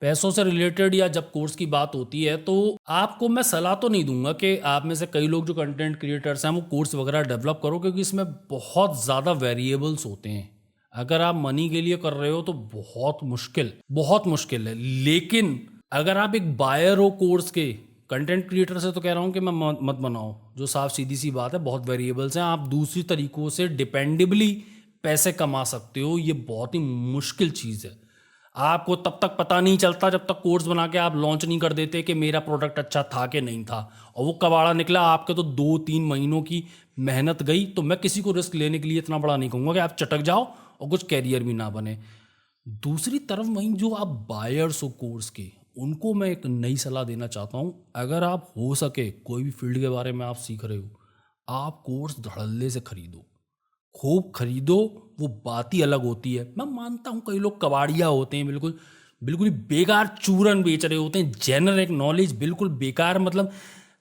पैसों से रिलेटेड या जब कोर्स की बात होती है तो आपको मैं सलाह तो नहीं दूंगा कि आप में से कई लोग जो कंटेंट क्रिएटर्स हैं वो कोर्स वगैरह डेवलप करो, क्योंकि इसमें बहुत ज़्यादा वेरिएबल्स होते हैं। अगर आप मनी के लिए कर रहे हो तो बहुत मुश्किल है। लेकिन अगर आप एक बायर हो कोर्स के, कंटेंट क्रिएटर से तो कह रहा हूँ कि मैं मत बनाओ, जो साफ सीधी सी बात है, बहुत वेरिएबल्स हैं, आप दूसरी तरीकों से डिपेंडेबली पैसे कमा सकते हो, ये बहुत ही मुश्किल चीज़ है। आपको तब तक पता नहीं चलता जब तक कोर्स बना के आप लॉन्च नहीं कर देते कि मेरा प्रोडक्ट अच्छा था कि नहीं था, और वो कबाड़ा निकला आपके तो 2-3 महीनों की मेहनत गई। तो मैं किसी को रिस्क लेने के लिए इतना बड़ा नहीं कहूँगा कि आप चटक जाओ और कुछ कैरियर भी ना बने। दूसरी तरफ वहीं जो आप बायर्स हो कोर्स के, उनको मैं एक नई सलाह देना चाहता हूँ। अगर आप हो सके कोई भी फील्ड के बारे में आप सीख रहे हो, आप कोर्स धड़ल्ले से खरीदो, खूब खरीदो, वो बात ही अलग होती है। मैं मानता हूँ कई लोग कबाड़िया होते हैं, बिल्कुल बिल्कुल ही बेकार चूरन बेच रहे होते हैं, जेनरिक नॉलेज बिल्कुल बेकार। मतलब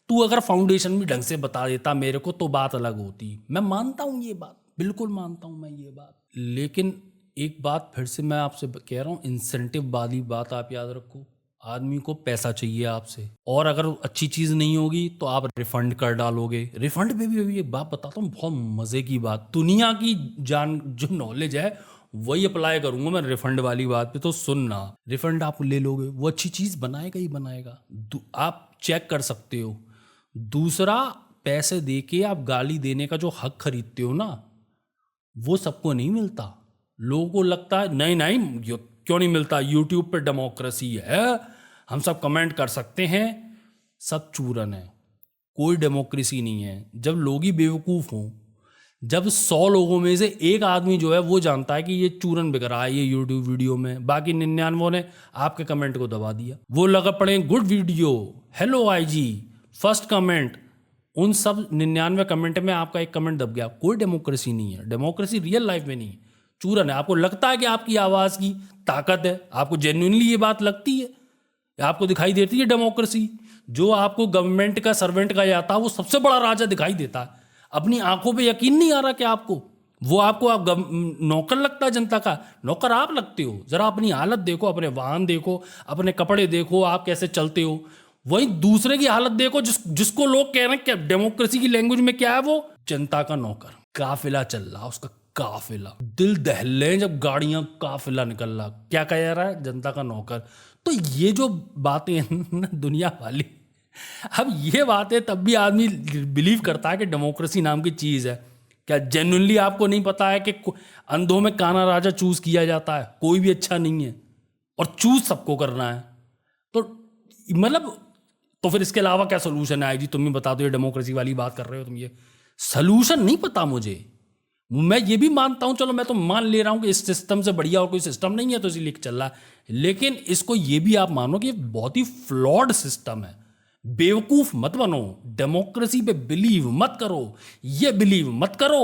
तू अगर फाउंडेशन भी ढंग से बता देता मेरे को तो बात अलग होती। मैं मानता हूँ ये बात, बिल्कुल मानता हूँ मैं ये बात, लेकिन एक बात फिर से मैं आपसे कह रहा हूँ, इंसेंटिव वाली बात आप याद रखो। आदमी को पैसा चाहिए आपसे, और अगर अच्छी चीज़ नहीं होगी तो आप रिफंड कर डालोगे। रिफंड पे भी अभी एक बात बताता हूँ, बहुत मज़े की बात, दुनिया की जान जो नॉलेज है वही अप्लाई करूंगा मैं रिफंड वाली बात पे। तो सुनना, रिफंड आप ले लोगे, वो अच्छी चीज़ बनाएगा ही बनाएगा, आप चेक कर सकते हो। दूसरा, पैसे दे के आप गाली देने का जो हक खरीदते हो ना, वो सबको नहीं मिलता। लोगों को लगता है नहीं नहीं क्यों नहीं मिलता, यूट्यूब पे डेमोक्रेसी है, हम सब कमेंट कर सकते हैं। सब चूरन है, कोई डेमोक्रेसी नहीं है। जब लोग ही बेवकूफ़ हों, जब 100 लोगों में से एक आदमी जो है वो जानता है कि ये चूरन बिक रहा है ये यूट्यूब वीडियो में, बाकी 99 ने आपके कमेंट को दबा दिया, वो लगा पड़े good video, hello IG, first comment, उन सब 99 कमेंट में आपका एक कमेंट दब गया। कोई डेमोक्रेसी नहीं है, डेमोक्रेसी रियल लाइफ में नहीं है, चूरन है। आपको लगता है कि आपकी आवाज़ की ताकत है, आपको जेन्युइनली ये बात लगती है, आपको दिखाई देती है डेमोक्रेसी। जो आपको गवर्नमेंट का सर्वेंट का जाता है वो सबसे बड़ा राजा दिखाई देता है, अपनी आंखों पे यकीन नहीं आ रहा कि आपको वो आपको आप नौकर लगता है, जनता का नौकर आप लगते हो। जरा अपनी हालत देखो, अपने वाहन देखो, अपने कपड़े देखो, आप कैसे चलते हो। वहीं दूसरे की हालत देखो जिसको लोग कह रहे हैं कि डेमोक्रेसी की लैंग्वेज में क्या है, वो जनता का नौकर। काफिला चल रहा उसका, काफिला, दिल दहले जब गाड़ियां काफिला निकल रहा, क्या कह जा रहा है, जनता का नौकर। तो ये जो बातें हैं ना दुनिया वाली, अब ये बातें तब भी आदमी बिलीव करता है कि डेमोक्रेसी नाम की चीज़ है। क्या जेन्युइनली आपको नहीं पता है कि अंधों में काना राजा चूज किया जाता है, कोई भी अच्छा नहीं है और चूज सबको करना है। तो मतलब तो फिर इसके अलावा क्या सोल्यूशन है? जी तुम ही बता दो, ये डेमोक्रेसी वाली बात कर रहे हो तुम, ये सोल्यूशन नहीं पता मुझे। मैं ये भी मानता हूं, चलो मैं तो मान ले रहा हूं कि इस सिस्टम से बढ़िया और कोई सिस्टम नहीं है तो इसलिए चल रहा है, लेकिन इसको ये भी आप मानो कि ये बहुत ही फ्लॉड सिस्टम है। बेवकूफ मत बनो, डेमोक्रेसी पे बिलीव मत करो, ये बिलीव मत करो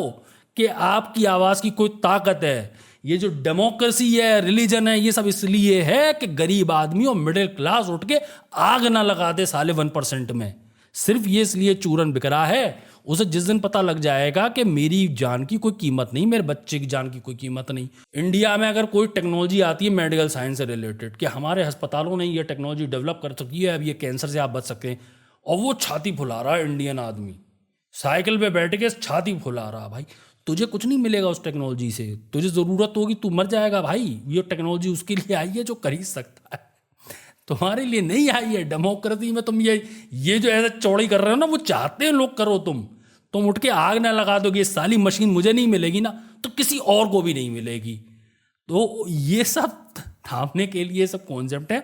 कि आपकी आवाज की कोई ताकत है। ये जो डेमोक्रेसी है, रिलीजन है, ये सब इसलिए है कि गरीब आदमी और मिडिल क्लास उठ के आग ना लगा दे साले 1% में। सिर्फ ये इसलिए चूरन बिक रहा है। उसे जिस दिन पता लग जाएगा कि मेरी जान की कोई कीमत नहीं, मेरे बच्चे की जान की कोई कीमत नहीं। इंडिया में अगर कोई टेक्नोलॉजी आती है मेडिकल साइंस से रिलेटेड कि हमारे अस्पतालों ने ये टेक्नोलॉजी डेवलप कर सकी है, अब ये कैंसर से आप बच सकते हैं, और वो छाती फुला रहा है इंडियन आदमी, साइकिल पे बैठ के छाती फुला रहा, भाई तुझे कुछ नहीं मिलेगा उस टेक्नोलॉजी से, तुझे ज़रूरत होगी तू मर जाएगा भाई। ये टेक्नोलॉजी उसके लिए आई है जो खरीद सकता है, तुम्हारे लिए नहीं आई है। डेमोक्रेसी में तुम ये जो ऐसे चौड़ी कर रहे हो ना, वो चाहते हैं लोग करो, तुम उठ के आग ना लगा दोगे, ये साली मशीन मुझे नहीं मिलेगी ना तो किसी और को भी नहीं मिलेगी। तो ये सब थामने के लिए सब कॉन्सेप्ट है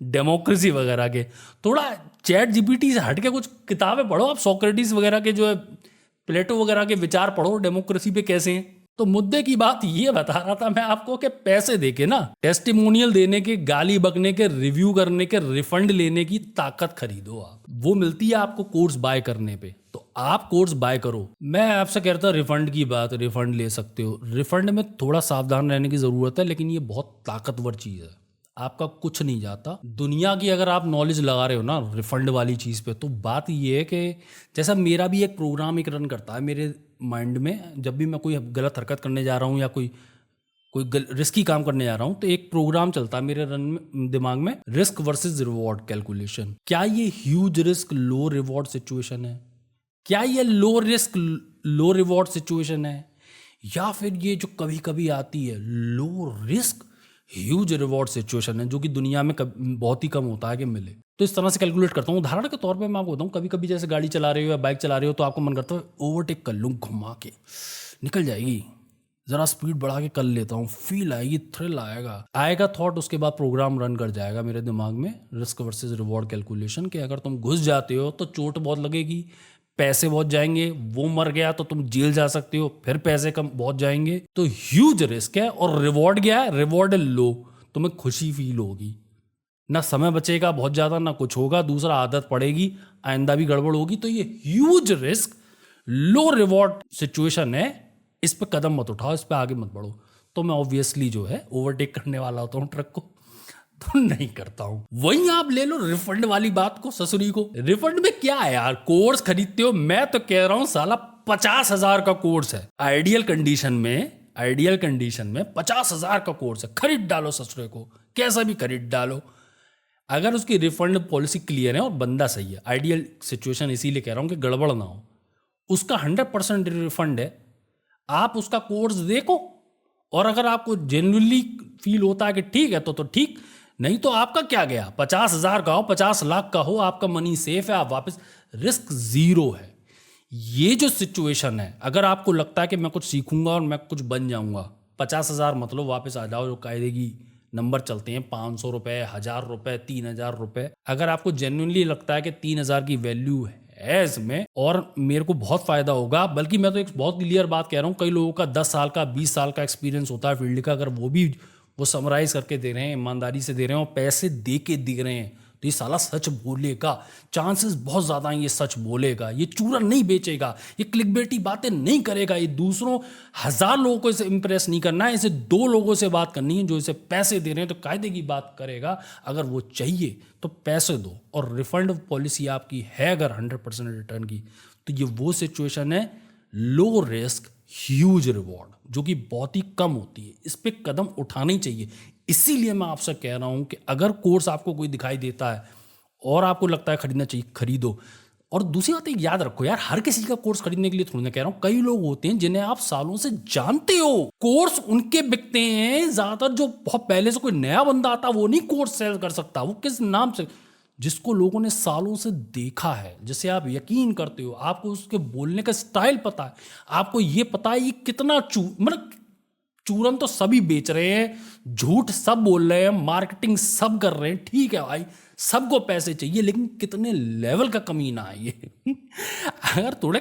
डेमोक्रेसी वगैरह के। थोड़ा चैट जीपीटी से हट के कुछ किताबें पढ़ो आप, सोक्रेटिस वगैरह के जो है, प्लेटो वगैरह के विचार पढ़ो डेमोक्रेसी पे कैसे हैं। तो मुद्दे की बात ये बता रहा था मैं आपको कि पैसे देके ना, टेस्टिमोनियल देने के, गाली बकने के, रिव्यू करने के, रिफंड लेने की ताकत खरीदो आप। वो मिलती है आपको कोर्स बाय करने पे, तो आप कोर्स बाय करो। मैं आपसे कह रहा था रिफंड की बात, रिफंड ले सकते हो। रिफंड में थोड़ा सावधान रहने की ज़रूरत है, लेकिन ये बहुत ताकतवर चीज़ है, आपका कुछ नहीं जाता। दुनिया की अगर आप नॉलेज लगा रहे हो ना रिफंड वाली चीज़ पे, तो बात ये है कि जैसा मेरा भी एक प्रोग्राम एक रन करता है मेरे माइंड में, जब भी मैं कोई गलत हरकत करने जा रहा हूँ या कोई रिस्की काम करने जा रहा हूँ, तो एक प्रोग्राम चलता है मेरे दिमाग में, रिस्क वर्सेस रिवॉर्ड कैलकुलेशन। क्या ये ह्यूज रिस्क लो रिवॉर्ड सिचुएशन है, क्या ये लो रिस्क लो रिवॉर्ड सिचुएशन है, या फिर ये जो कभी कभी आती है low risk huge reward situation है जो कि दुनिया में बहुत ही कम होता है कि मिले। तो इस तरह से कैलकुलेट करता हूँ। उदाहरण के तौर पे मैं आपको बताऊँ, कभी कभी जैसे गाड़ी चला रहे हो या बाइक चला रहे हो तो आपको मन करता है ओवरटेक कर लूँ, घुमा के निकल जाएगी, ज़रा स्पीड बढ़ा के कर लेता हूँ, फील आएगी, थ्रिल आएगा थॉट, उसके बाद प्रोग्राम रन कर जाएगा मेरे दिमाग में रिस्क वर्सेस रिवॉर्ड कैलकुलेशन कि अगर तुम घुस जाते हो तो चोट बहुत लगेगी, पैसे बहुत जाएंगे, वो मर गया तो तुम जेल जा सकते हो, फिर पैसे कम बहुत जाएंगे, तो ह्यूज रिस्क है। और रिवॉर्ड क्या है? रिवॉर्ड लो, तुम्हें खुशी फील होगी, ना समय बचेगा बहुत ज़्यादा, ना कुछ होगा, दूसरा आदत पड़ेगी, आइंदा भी गड़बड़ होगी। तो ये ह्यूज रिस्क लो रिवॉर्ड सिचुएशन है, इस पे कदम मत उठाओ, इस पे आगे मत बढ़ो। तो मैं ऑब्वियसली जो है ओवरटेक करने वाला होता हूँ ट्रक को, तो नहीं करता हूं। वहीं आप ले लो रिफंड वाली बात को, ससुरी को। रिफंड में क्या है यार, कोर्स खरीदते हो, मैं तो कह रहा हूं साला 50,000 का कोर्स है, आइडियल कंडीशन में 50,000 का कोर्स है, खरीद डालो ससुरे को, कैसा भी खरीद डालो। अगर उसकी रिफंड पॉलिसी क्लियर है और बंदा सही है, आइडियल सिचुएशन इसीलिए कह रहा हूं कि गड़बड़ ना हो, उसका 100% रिफंड है, आप उसका कोर्स देखो, और अगर आपको जेन्युइनली फील होता है कि ठीक है तो ठीक, नहीं तो आपका क्या गया, 50,000 का हो 50 लाख का हो, आपका मनी सेफ है, आप वापस, रिस्क जीरो है। ये जो सिचुएशन है, अगर आपको लगता है कि मैं कुछ सीखूंगा और मैं कुछ बन जाऊंगा, 50,000 मतलब वापस आ जाओ, जो कायदे की नंबर चलते हैं, 500 रुपए, 1,000 रुपए, 3,000 रुपए। अगर आपको जेन्युइनली लगता है कि 3,000 की वैल्यू है इसमें और मेरे को बहुत फायदा होगा, बल्कि मैं तो एक बहुत क्लियर बात कह रहा हूँ, कई लोगों का 10 साल का 20 साल का एक्सपीरियंस होता है फील्ड का, अगर वो समराइज करके दे रहे हैं, ईमानदारी से दे रहे हैं और पैसे दे के दे रहे हैं, तो ये साला सच बोलेगा, चांसेस बहुत ज़्यादा हैं ये सच बोलेगा, ये चूरा नहीं बेचेगा, ये क्लिकबेटी बातें नहीं करेगा, ये दूसरों 1,000 लोगों को इसे इंप्रेस नहीं करना है, इसे 2 लोगों से बात करनी है जो इसे पैसे दे रहे हैं, तो कायदे की बात करेगा। अगर वो चाहिए तो पैसे दो, और रिफंड पॉलिसी आपकी है अगर 100% रिटर्न की, तो ये वो सिचुएशन है लो रिस्क ह्यूज रिवॉर्ड, जो कि बहुत ही कम होती है, इस पे कदम उठाना ही चाहिए। इसीलिए मैं आपसे कह रहा हूं कि अगर कोर्स आपको कोई दिखाई देता है और आपको लगता है खरीदना चाहिए, खरीदो। और दूसरी बात एक याद रखो यार, हर किसी का कोर्स खरीदने के लिए थोड़ी ना कह रहा हूं, कई लोग होते हैं जिन्हें आप सालों से जानते हो, कोर्स उनके बिकते हैं ज्यादातर, जो बहुत पहले से कोई नया बंदा आता वो नहीं कोर्स सेल कर सकता, वो किस नाम से, जिसको लोगों ने सालों से देखा है, जिसे आप यकीन करते हो, आपको उसके बोलने का स्टाइल पता है, आपको ये पता है ये कितना मतलब चूरन तो सभी बेच रहे हैं, झूठ सब बोल रहे हैं, मार्केटिंग सब कर रहे हैं, ठीक है भाई, सबको पैसे चाहिए, लेकिन कितने लेवल का कमीना है ये अगर थोड़े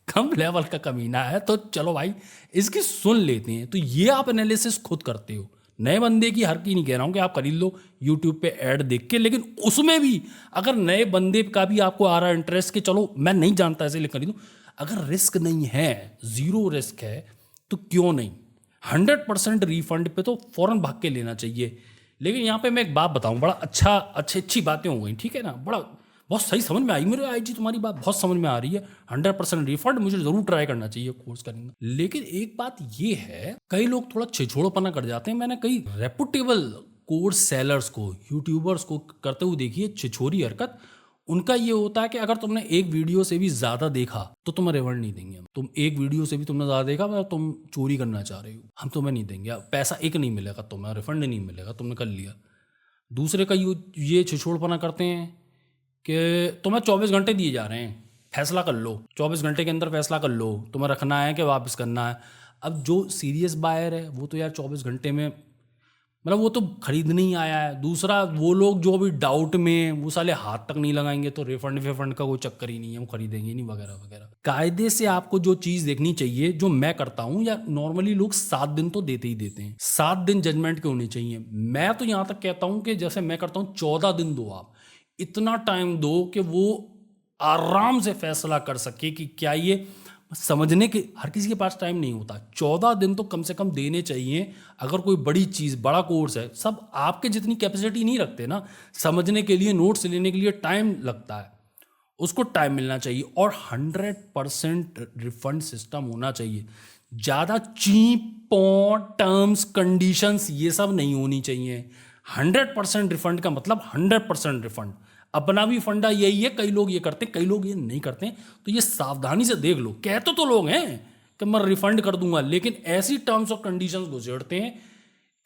कम लेवल का कमीना है तो चलो भाई इसकी सुन लेते हैं। तो ये आप एनालिसिस खुद करते हो, नए बंदे की हर की नहीं कह रहा हूं कि आप खरीद लो यूट्यूब पे ऐड देख के, लेकिन उसमें भी अगर नए बंदे का भी आपको आ रहा है इंटरेस्ट कि चलो मैं नहीं जानता इसलिए खरीदूं, अगर रिस्क नहीं है, जीरो रिस्क है, तो क्यों नहीं, 100% रिफंड पे तो फौरन भाग के लेना चाहिए। लेकिन यहाँ पे मैं एक बात बताऊँ, बड़ा अच्छी बातें हो गई, ठीक है ना, बड़ा बहुत सही समझ में आई मेरे, आई जी तुम्हारी बात बहुत समझ में आ रही है, 100% रिफंड मुझे जरूर ट्राई करना चाहिए कोर्स करने। लेकिन एक बात ये है, कई लोग थोड़ा छिछोड़पना कर जाते हैं, मैंने कई रेपुटेबल कोर्स सेलर्स को, यूट्यूबर्स को करते हुए देखिए छिछोरी हरकत। उनका ये होता है कि अगर तुमने एक वीडियो से भी ज्यादा देखा तो तुम्हें रिवॉर्ड नहीं देंगे, तुम एक वीडियो से भी तुमने ज्यादा देखा पर तुम चोरी करना चाह रहे हो, हम तुम्हें नहीं देंगे, पैसा एक नहीं मिलेगा, तुम्हें रिफंड नहीं मिलेगा, तुमने कर लिया। दूसरे का ये छिछोड़पना करते हैं कि तुम्हें 24 घंटे दिए जा रहे हैं, फैसला कर लो, 24 घंटे के अंदर फैसला कर लो, तुम्हें रखना है कि वापस करना है। अब जो सीरियस बायर है वो तो यार 24 घंटे में, मतलब वो तो खरीदने ही आया है। दूसरा वो लोग जो अभी डाउट में, वो साले हाथ तक नहीं लगाएंगे, तो रिफंड का कोई चक्कर ही नहीं है, वो खरीदेंगे नहीं वगैरह वगैरह। कायदे से आपको जो चीज़ देखनी चाहिए, जो मैं करता हूँ, या नॉर्मली लोग 7 दिन तो देते ही देते हैं, 7 दिन जजमेंट के होने चाहिए। मैं तो यहाँ तक कहता हूँ कि जैसे मैं करता हूँ 14 दिन दो, आप इतना टाइम दो कि वो आराम से फैसला कर सके कि क्या ये समझने के, हर किसी के पास टाइम नहीं होता, 14 दिन तो कम से कम देने चाहिए। अगर कोई बड़ी चीज़, बड़ा कोर्स है, सब आपके जितनी कैपेसिटी नहीं रखते ना, समझने के लिए, नोट्स लेने के लिए टाइम लगता है, उसको टाइम मिलना चाहिए। और 100% रिफंड सिस्टम होना चाहिए, ज़्यादा चीप टर्म्स कंडीशंस ये सब नहीं होनी चाहिए। 100% रिफंड का मतलब 100% रिफंड। अपना भी फंडा यही है, कई लोग ये करते हैं, कई लोग ये नहीं करते हैं, तो ये सावधानी से देख लो। कहते तो लोग हैं कि मैं रिफंड कर दूंगा, लेकिन ऐसी टर्म्स और कंडीशंस घुसेड़ते हैं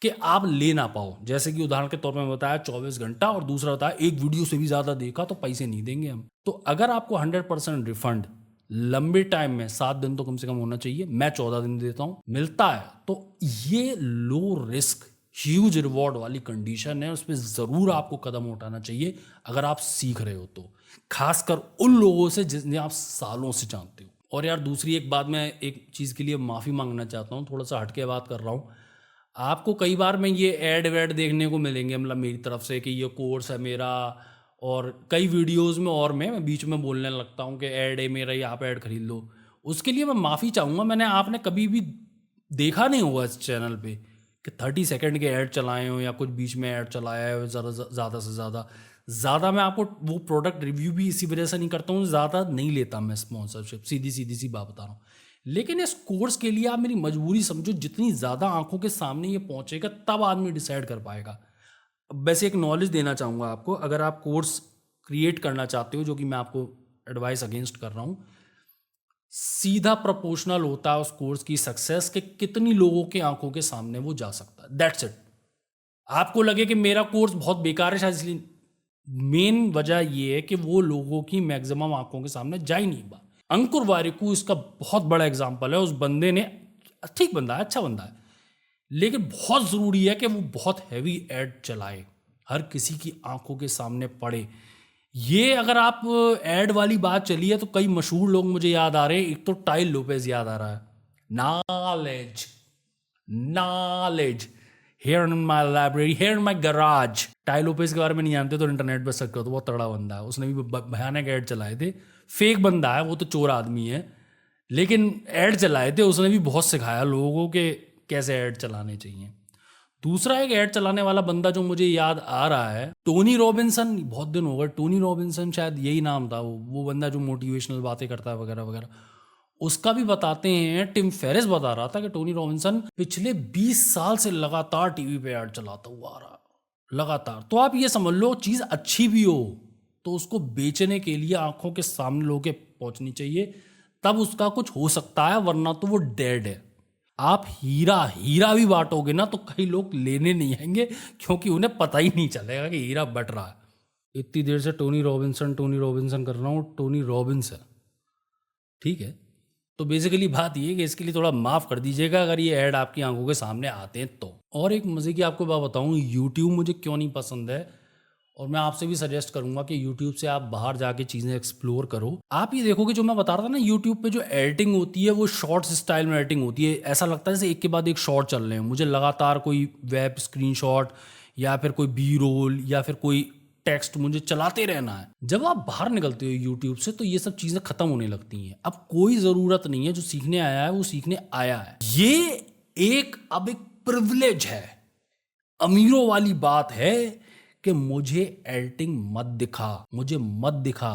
कि आप ले ना पाओ। जैसे कि उदाहरण के तौर पर मैं बताया 24 घंटा, और दूसरा बताया एक वीडियो से भी ज़्यादा देखा तो पैसे नहीं देंगे हम। तो अगर आपको 100% रिफंड लंबे टाइम में 7 दिन तो कम से कम होना चाहिए, मैं 14 दिन देता हूँ, मिलता है तो ये लो रिस्क ह्यूज रिवॉर्ड वाली कंडीशन है, उस पर ज़रूर आपको कदम उठाना चाहिए अगर आप सीख रहे हो तो, खासकर उन लोगों से जिन्हें आप सालों से जानते हो। और यार दूसरी एक बात, मैं एक चीज़ के लिए माफ़ी मांगना चाहता हूँ, थोड़ा सा हटके बात कर रहा हूँ। आपको कई बार में ये ऐड वैड देखने को मिलेंगे, मतलब मेरी तरफ से कि ये कोर्स है मेरा, और कई वीडियोस में और मैं बीच में बोलने लगता हूँ कि ऐड है मेरा, ये आप ऐड खरीद लो। उसके लिए मैं माफ़ी चाहूँगा। मैंने आपने कभी भी देखा नहीं होगा इस चैनल पे कि 30 सेकंड के ऐड चलाए हो या कुछ बीच में ऐड चलाया है ज़्यादा से ज़्यादा। मैं आपको वो प्रोडक्ट रिव्यू भी इसी वजह से नहीं करता हूँ, ज़्यादा नहीं लेता मैं स्पॉन्सरशिप, सीधी सी बात बता रहा हूँ। लेकिन इस कोर्स के लिए आप मेरी मजबूरी समझो, जितनी ज़्यादा आंखों के सामने ये पहुँचेगा तब आदमी डिसाइड कर पाएगा। वैसे एक नॉलेज देना चाहूँगा आपको, अगर आप कोर्स क्रिएट करना चाहते हो, जो कि मैं आपको एडवाइस अगेंस्ट कर रहा हूँ, सीधा प्रोपोर्शनल होता है उस कोर्स की सक्सेस के कितनी लोगों के आंखों के सामने वो जा सकता है, दैट्स इट। आपको लगे कि मेरा कोर्स बहुत बेकार है शायद, इसलिए मेन वजह ये है कि वो लोगों की मैक्सिमम आंखों के सामने जा ही नहीं पा। अंकुर वारिकू इसका बहुत बड़ा एग्जाम्पल है। उस बंदे ने, ठीक बंदा है, अच्छा बंदा है, लेकिन बहुत ज़रूरी है कि वो बहुत हैवी ऐड चलाए, हर किसी की आंखों के सामने पड़े। ये अगर आप ऐड वाली बात चली है तो कई मशहूर लोग मुझे याद आ रहे हैं। एक तो टाइल लोपेज याद आ रहा है, knowledge knowledge here in my library, here in my garage. Tile Lopez के बारे में नहीं जानते तो इंटरनेट पर सर्च करो, तो बहुत तगड़ा बंदा है, उसने भी भयानक ऐड चलाए थे। फेक बंदा है वो, तो चोर आदमी है, लेकिन ऐड चलाए थे उसने भी, बहुत सिखाया लोगों को कि कैसे ऐड चलाने चाहिए। दूसरा एक ऐड चलाने वाला बंदा जो मुझे याद आ रहा है, टोनी रॉबिन्सन, बहुत दिन हो गए, टोनी रॉबिन्सन शायद यही नाम था, वो बंदा जो मोटिवेशनल बातें करता है वगैरह वगैरह, उसका भी बताते हैं। टिम फेरिस बता रहा था कि टोनी रॉबिन्सन पिछले 20 साल से लगातार टीवी पे ऐड चलाता हुआ आ रहा, लगातार। तो आप ये समझ लो, चीज़ अच्छी भी हो तो उसको बेचने के लिए आंखों के सामने लोगों के पहुंचनी चाहिए, तब उसका कुछ हो सकता है, वरना तो वो डेड है। आप हीरा भी बांटोगे ना तो कई लोग लेने नहीं आएंगे, क्योंकि उन्हें पता ही नहीं चलेगा कि हीरा बट रहा है। इतनी देर से टोनी रॉबिन्सन कर रहा हूँ, टोनी रॉबिन्स है, ठीक है। तो बेसिकली बात ये है कि इसके लिए थोड़ा माफ़ कर दीजिएगा अगर ये ऐड आपकी आंखों के सामने आते हैं तो। और एक मज़े की आपको बात बताऊँ, यूट्यूब मुझे क्यों नहीं पसंद है, और मैं आपसे भी सजेस्ट करूंगा कि यूट्यूब से आप बाहर जाके चीज़ें एक्सप्लोर करो। आप ये देखोगे, जो मैं बता रहा था ना, यूट्यूब पे जो एडिटिंग होती है वो शॉर्ट्स स्टाइल में एडिटिंग होती है। ऐसा लगता है जैसे एक के बाद एक शॉर्ट चल रहे हैं, मुझे लगातार कोई वेब स्क्रीनशॉट या फिर कोई बी रोल या फिर कोई टेक्स्ट मुझे चलाते रहना है। जब आप बाहर निकलते हो यूट्यूब से तो ये सब चीज़ें ख़त्म होने लगती हैं। अब कोई ज़रूरत नहीं है, जो सीखने आया है वो सीखने आया है। ये अब एक प्रिविलेज है, अमीरों वाली बात है कि मुझे एडिटिंग मत दिखा,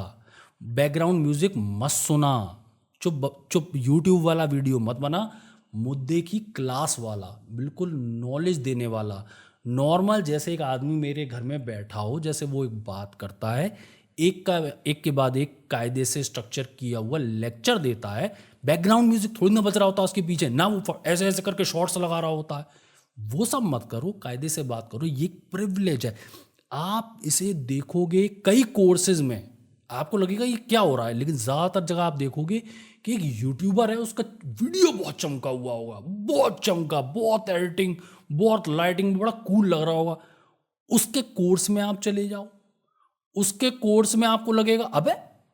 बैकग्राउंड म्यूजिक मत सुना, चुप यूट्यूब वाला वीडियो मत बना, मुद्दे की क्लास वाला, बिल्कुल नॉलेज देने वाला, नॉर्मल, जैसे एक आदमी मेरे घर में बैठा हो, जैसे वो एक बात करता है, एक के बाद एक कायदे से स्ट्रक्चर किया हुआ लेक्चर देता है। बैकग्राउंड म्यूजिक थोड़ी ना बज रहा होता उसके पीछे, ना वो ऐसे ऐसे करके शॉर्ट्स लगा रहा होता है। वो सब मत करो, कायदे से बात करो, ये प्रिविलेज है। आप इसे देखोगे कई कोर्सेज में, आपको लगेगा ये क्या हो रहा है, लेकिन ज़्यादातर जगह आप देखोगे कि एक यूट्यूबर है, उसका वीडियो बहुत चमका हुआ होगा, बहुत चमका, बहुत एडिटिंग, बहुत लाइटिंग, बड़ा कूल लग रहा होगा। उसके कोर्स में आप चले जाओ, उसके कोर्स में आपको लगेगा अबे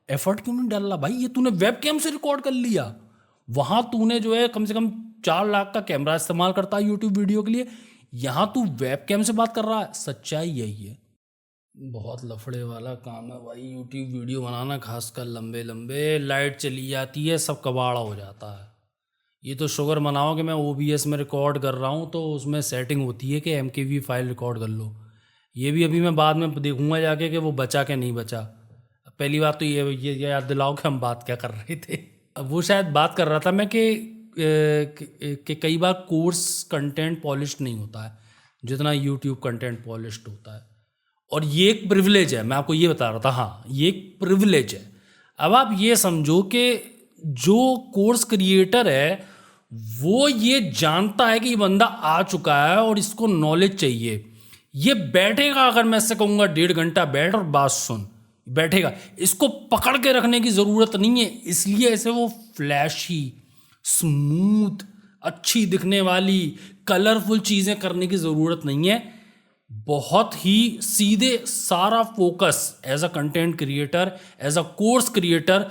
एफर्ट क्यों नहीं डाल रहा भाई, ये तूने वेबकैम से रिकॉर्ड कर लिया, वहां तूने जो है कम से कम 4 लाख का कैमरा इस्तेमाल करता है यूट्यूब वीडियो के लिए, यहां तू वेबकैम से बात कर रहा है। सच्चाई यही है। बहुत लफड़े वाला काम है भाई यूट्यूब वीडियो बनाना, खासकर लंबे लंबे, लाइट चली जाती है, सब कबाड़ा हो जाता है। ये तो शुगर मनाओ कि मैं OBS में रिकॉर्ड कर रहा हूँ तो उसमें सेटिंग होती है कि MKV फाइल रिकॉर्ड कर लो। ये भी अभी मैं बाद में देखूंगा जाके कि वो बचा कि नहीं बचा। पहली बात तो ये याद दिलाओ कि हम बात क्या कर रहे थे। अब वो शायद बात कर रहा था मैं कि कई बार कोर्स कंटेंट पॉलिश्ड नहीं होता है जितना यूट्यूब कंटेंट पॉलिश्ड होता है, और ये एक प्रिविलेज है। मैं आपको ये बता रहा था, हाँ ये एक प्रिविलेज है। अब आप ये समझो कि जो कोर्स क्रिएटर है वो ये जानता है कि ये बंदा आ चुका है और इसको नॉलेज चाहिए। ये बैठेगा, अगर मैं इससे कहूँगा 1.5 घंटा बैठ और बात सुन, बैठेगा। इसको पकड़ के रखने की ज़रूरत नहीं है, इसलिए ऐसे वो फ्लैशी, स्मूथ, अच्छी दिखने वाली, कलरफुल चीज़ें करने की ज़रूरत नहीं है। बहुत ही सीधे सारा focus as a content creator, as a course creator,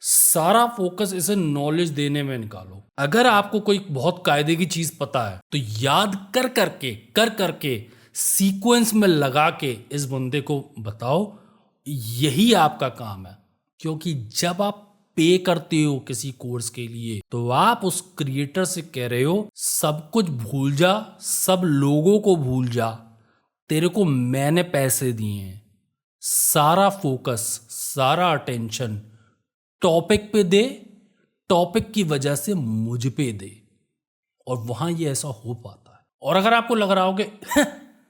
सारा फोकस इसे नॉलेज देने में निकालो। अगर आपको कोई बहुत कायदे की चीज पता है तो याद कर करके सीक्वेंस में लगा के इस बंदे को बताओ। यही आपका काम है, क्योंकि जब आप पे करते हो किसी कोर्स के लिए तो आप उस क्रिएटर से कह रहे हो सब कुछ भूल जा, सब लोगों को भूल जा, तेरे को मैंने पैसे दिए हैं, सारा फोकस, सारा अटेंशन टॉपिक पे दे, टॉपिक की वजह से मुझ पे दे। और वहां ये ऐसा हो पाता है। और अगर आपको लग रहा हो कि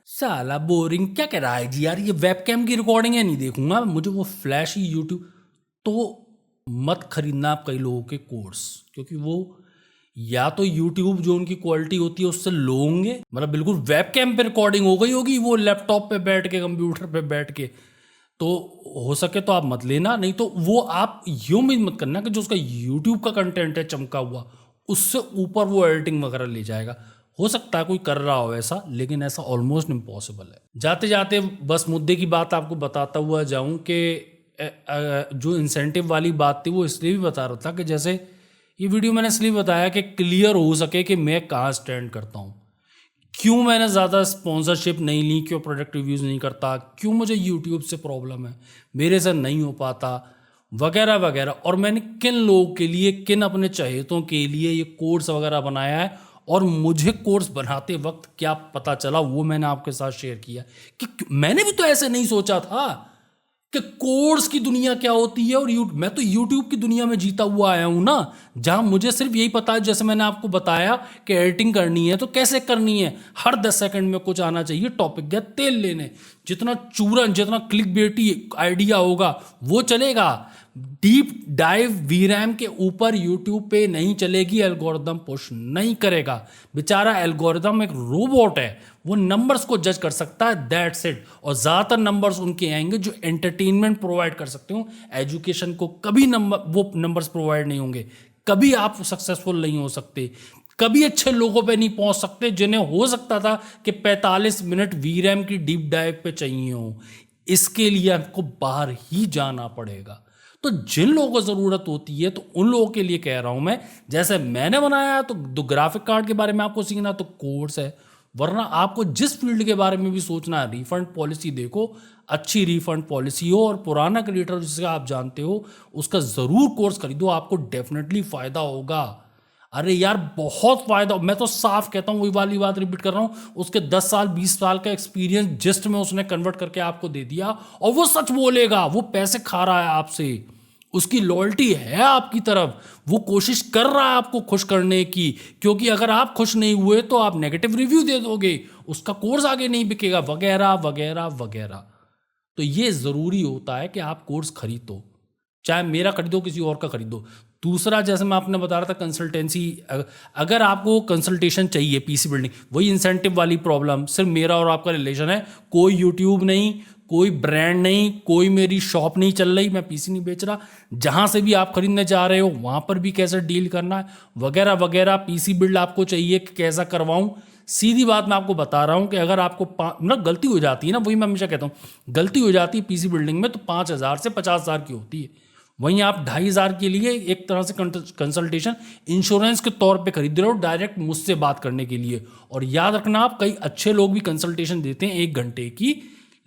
साला बोरिंग क्या कह रहा है जी यार, ये वेबकैम की रिकॉर्डिंग है, नहीं देखूंगा मुझे वो फ्लैश ही यूट्यूब, तो मत खरीदना आप कई लोगों के कोर्स, क्योंकि वो या तो यूट्यूब जो उनकी क्वालिटी होती है उससे लो होंगे, मतलब बिल्कुल वेबकैम पे रिकॉर्डिंग हो गई होगी, वो लैपटॉप पे बैठ के, कंप्यूटर पे बैठ के, तो हो सके तो आप मत लेना। नहीं तो वो आप यूं भी मत करना कि जो उसका यूट्यूब का कंटेंट है चमका हुआ, उससे ऊपर वो एडिटिंग वगैरह ले जाएगा। हो सकता है कोई कर रहा हो ऐसा, लेकिन ऐसा ऑलमोस्ट इम्पॉसिबल है। जाते जाते बस मुद्दे की बात आपको बताता हुआ जाऊं कि जो इंसेंटिव वाली बात थी वो इसलिए भी बता रहा था कि जैसे ये वीडियो मैंने इसलिए बताया कि क्लियर हो सके कि मैं कहाँ स्टैंड करता हूँ, क्यों मैंने ज़्यादा स्पॉन्सरशिप नहीं ली, क्यों प्रोडक्ट रिव्यूज़ नहीं करता, क्यों मुझे यूट्यूब से प्रॉब्लम है, मेरे से नहीं हो पाता, वगैरह वगैरह। और मैंने किन लोगों के लिए, किन अपने चहेतों के लिए ये कोर्स वगैरह बनाया है, और मुझे कोर्स बनाते वक्त क्या पता चला वो मैंने आपके साथ शेयर किया कि मैंने भी तो ऐसे नहीं सोचा था कि कोर्स की दुनिया क्या होती है। और मैं तो यूट्यूब की दुनिया में जीता हुआ आया हूं ना, जहां मुझे सिर्फ यही पता है, जैसे मैंने आपको बताया कि एडिटिंग करनी है तो कैसे करनी है, हर 10 सेकंड में कुछ आना चाहिए, टॉपिक गया तेल लेने, जितना चूरन, जितना क्लिक बेटी आइडिया होगा वो चलेगा। डीप डाइव वीरैम के ऊपर यूट्यूब पे नहीं चलेगी, एल्गोरिदम पुश नहीं करेगा। बेचारा एल्गोरिदम एक रोबोट है, वो नंबर्स को जज कर सकता है, दैट्स इट। और ज़्यादातर नंबर्स उनके आएंगे जो एंटरटेनमेंट प्रोवाइड कर सकते हो, एजुकेशन को कभी वो नंबर्स प्रोवाइड नहीं होंगे। कभी आप सक्सेसफुल नहीं हो सकते, कभी अच्छे लोगों पे नहीं पहुंच सकते, जिन्हें हो सकता था कि 45 मिनट वीरैम की डीप डाइव पे चाहिए हो। इसके लिए आपको बाहर ही जाना पड़ेगा। तो जिन लोगों को ज़रूरत होती है तो उन लोगों के लिए कह रहा हूं मैं, जैसे मैंने बनाया तो ग्राफिक कार्ड के बारे में आपको सीखना तो कोर्स है, वरना आपको जिस फील्ड के बारे में भी सोचना है, रिफंड पॉलिसी देखो, अच्छी रिफंड पॉलिसी हो, और पुराना क्रिएटर जिसका आप जानते हो उसका ज़रूर कोर्स खरीदो, आपको डेफिनेटली फ़ायदा होगा। अरे यार बहुत फ़ायदा, मैं तो साफ कहता हूँ, वही वाली बात रिपीट कर रहा हूँ, उसके 10 साल 20 साल का एक्सपीरियंस जस्ट में उसने कन्वर्ट करके आपको दे दिया, और वो सच बोलेगा, वो पैसे खा रहा है आपसे, उसकी लॉयल्टी है आपकी तरफ, वो कोशिश कर रहा है आपको खुश करने की, क्योंकि अगर आप खुश नहीं हुए तो आप नेगेटिव रिव्यू दे दोगे, उसका कोर्स आगे नहीं बिकेगा, वगैरह वगैरह वगैरह। तो ये ज़रूरी होता है कि आप कोर्स खरीदो, चाहे मेरा खरीदो किसी और का खरीदो। दूसरा, जैसे मैं आपने बता रहा था कंसल्टेंसी, अगर आपको कंसल्टेशन चाहिए पीसी बिल्डिंग, वही इंसेंटिव वाली प्रॉब्लम, सिर्फ मेरा और आपका रिलेशन है, कोई यूट्यूब नहीं, कोई ब्रांड नहीं, कोई मेरी शॉप नहीं चल रही, मैं पीसी नहीं बेच रहा, जहां से भी आप खरीदने जा रहे हो वहां पर भी कैसे डील करना है, वगैरह वगैरह। पीसी बिल्ड आपको चाहिए कि कैसा करवाऊं, सीधी बात मैं आपको बता रहा हूं कि अगर आपको मतलब गलती हो जाती है ना, वही मैं हमेशा कहता हूं, गलती हो जाती है पीसी बिल्डिंग में तो 5,000 से 50,000 की होती है, वहीं आप 2,500 के लिए एक तरह से कंसल्टेशन इंश्योरेंस के तौर पे खरीद रहे हो, डायरेक्ट मुझसे बात करने के लिए। और याद रखना, आप कई अच्छे लोग भी कंसल्टेशन देते हैं 1 घंटे की,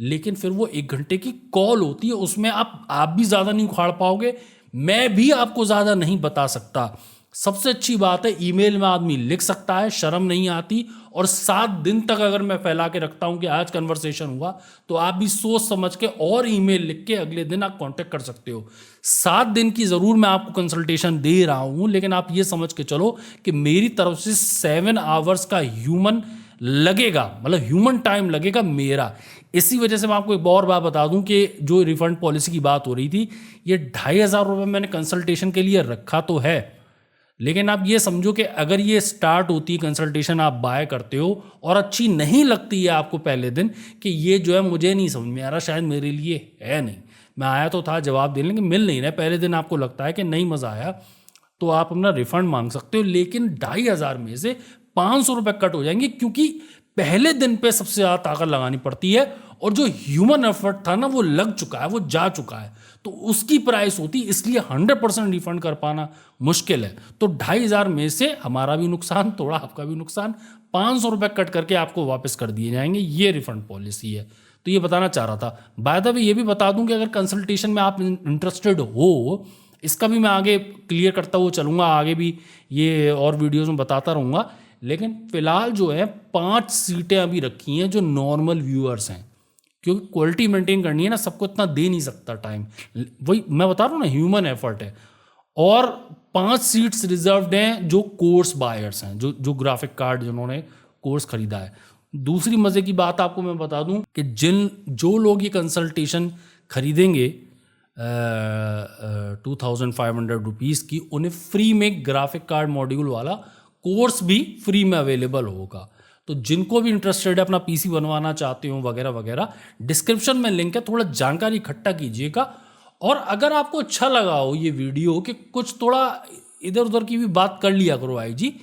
लेकिन फिर वो 1 घंटे की कॉल होती है, उसमें आप भी ज़्यादा नहीं उखाड़ पाओगे, मैं भी आपको ज़्यादा नहीं बता सकता। सबसे अच्छी बात है, ईमेल में आदमी लिख सकता है, शर्म नहीं आती, और 7 दिन तक अगर मैं फैला के रखता हूं कि आज कन्वर्सेशन हुआ, तो आप भी सोच समझ के और ईमेल लिख के अगले दिन आप कांटेक्ट कर सकते हो। 7 दिन की ज़रूर मैं आपको कंसल्टेशन दे रहा हूं, लेकिन आप ये समझ के चलो कि मेरी तरफ से 7 आवर्स का ह्यूमन लगेगा, मतलब ह्यूमन टाइम लगेगा मेरा। इसी वजह से मैं आपको एक और बात बता दूं कि जो रिफंड पॉलिसी की बात हो रही थी, ये 2,500 रुपये मैंने कंसल्टेशन के लिए रखा तो है, लेकिन आप ये समझो कि अगर ये स्टार्ट होती है कंसल्टेशन, आप बाय करते हो और अच्छी नहीं लगती है आपको पहले दिन कि ये जो है मुझे नहीं समझ में आ रहा, शायद मेरे लिए है नहीं, मैं आया तो था जवाब देने लेकिन मिल नहीं रहा, पहले दिन आपको लगता है कि नहीं मज़ा आया, तो आप अपना रिफंड मांग सकते हो। लेकिन 2,500 में से 500 रुपये कट हो जाएंगे, क्योंकि पहले दिन पे सबसे ज़्यादा ताकत लगानी पड़ती है और जो ह्यूमन एफर्ट था ना वो लग चुका है, वो जा चुका है, तो उसकी प्राइस होती, इसलिए 100% रिफंड कर पाना मुश्किल है। तो 2,500 में से हमारा भी नुकसान, थोड़ा आपका भी नुकसान, 500 रुपये कट करके आपको वापस कर दिए जाएंगे, ये रिफंड पॉलिसी है। तो ये बताना चाह रहा था। बाय द वे ये भी बता दूं कि अगर कंसल्टेशन में आप इंटरेस्टेड हो, इसका भी मैं आगे क्लियर करता हुआ चलूँगा, आगे भी ये और वीडियोज़ में बताता रहूँगा, लेकिन फ़िलहाल जो है 5 सीटें अभी रखी हैं जो नॉर्मल व्यूअर्स हैं, क्योंकि क्वालिटी मेंटेन करनी है ना, सबको इतना दे नहीं सकता टाइम, वही मैं बता रहा हूँ ना, ह्यूमन एफर्ट है। और 5 सीट्स रिजर्व्ड हैं जो कोर्स बायर्स हैं, जो ग्राफिक कार्ड जिन्होंने कोर्स खरीदा है। दूसरी मज़े की बात आपको मैं बता दूं कि जो लोग ये कंसल्टेशन खरीदेंगे 2,500 रुपीज़ की, उन्हें फ्री में ग्राफिक कार्ड मॉड्यूल वाला कोर्स भी फ्री में अवेलेबल होगा। तो जिनको भी इंटरेस्टेड है, अपना पीसी बनवाना चाहते हो वगैरह वगैरह, डिस्क्रिप्शन में लिंक है, थोड़ा जानकारी इकट्ठा कीजिएगा। और अगर आपको अच्छा लगा हो ये वीडियो कि कुछ थोड़ा इधर उधर की भी बात कर लिया करो, भाई जी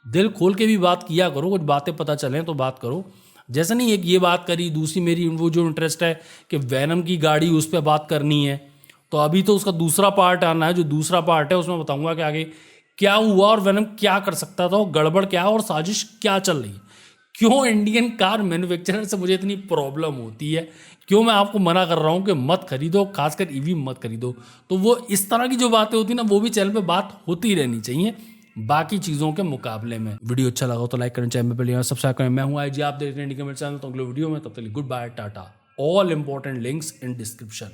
दिल खोल के भी बात किया करो, कुछ बातें पता चलें तो बात करो। जैसे नहीं, एक ये बात करी, दूसरी मेरी वो जो इंटरेस्ट है कि वैनम की गाड़ी उस पर बात करनी है, तो अभी तो उसका दूसरा पार्ट आना है, जो दूसरा पार्ट है उसमें बताऊंगा कि आगे क्या हुआ और वैनम क्या कर सकता था, गड़बड़ क्या और साजिश क्या चल रही है, क्यों इंडियन कार मैन्युफैक्चरर से मुझे इतनी प्रॉब्लम होती है, क्यों मैं आपको मना कर रहा हूँ कि मत खरीदो, खासकर ईवी मत खरीदो। तो वो इस तरह की जो बातें होती ना, वो भी चैनल पे बात होती रहनी चाहिए बाकी चीज़ों के मुकाबले में। वीडियो अच्छा लगा हो तो लाइक करें, चैनल पर सब्सक्राइब करें। मैं हूँ आई जी, आप देख रहे हैं इंडिया चैनल। तो अगले वीडियो में, तब तक गुड बाय, टाटा। All important links in description.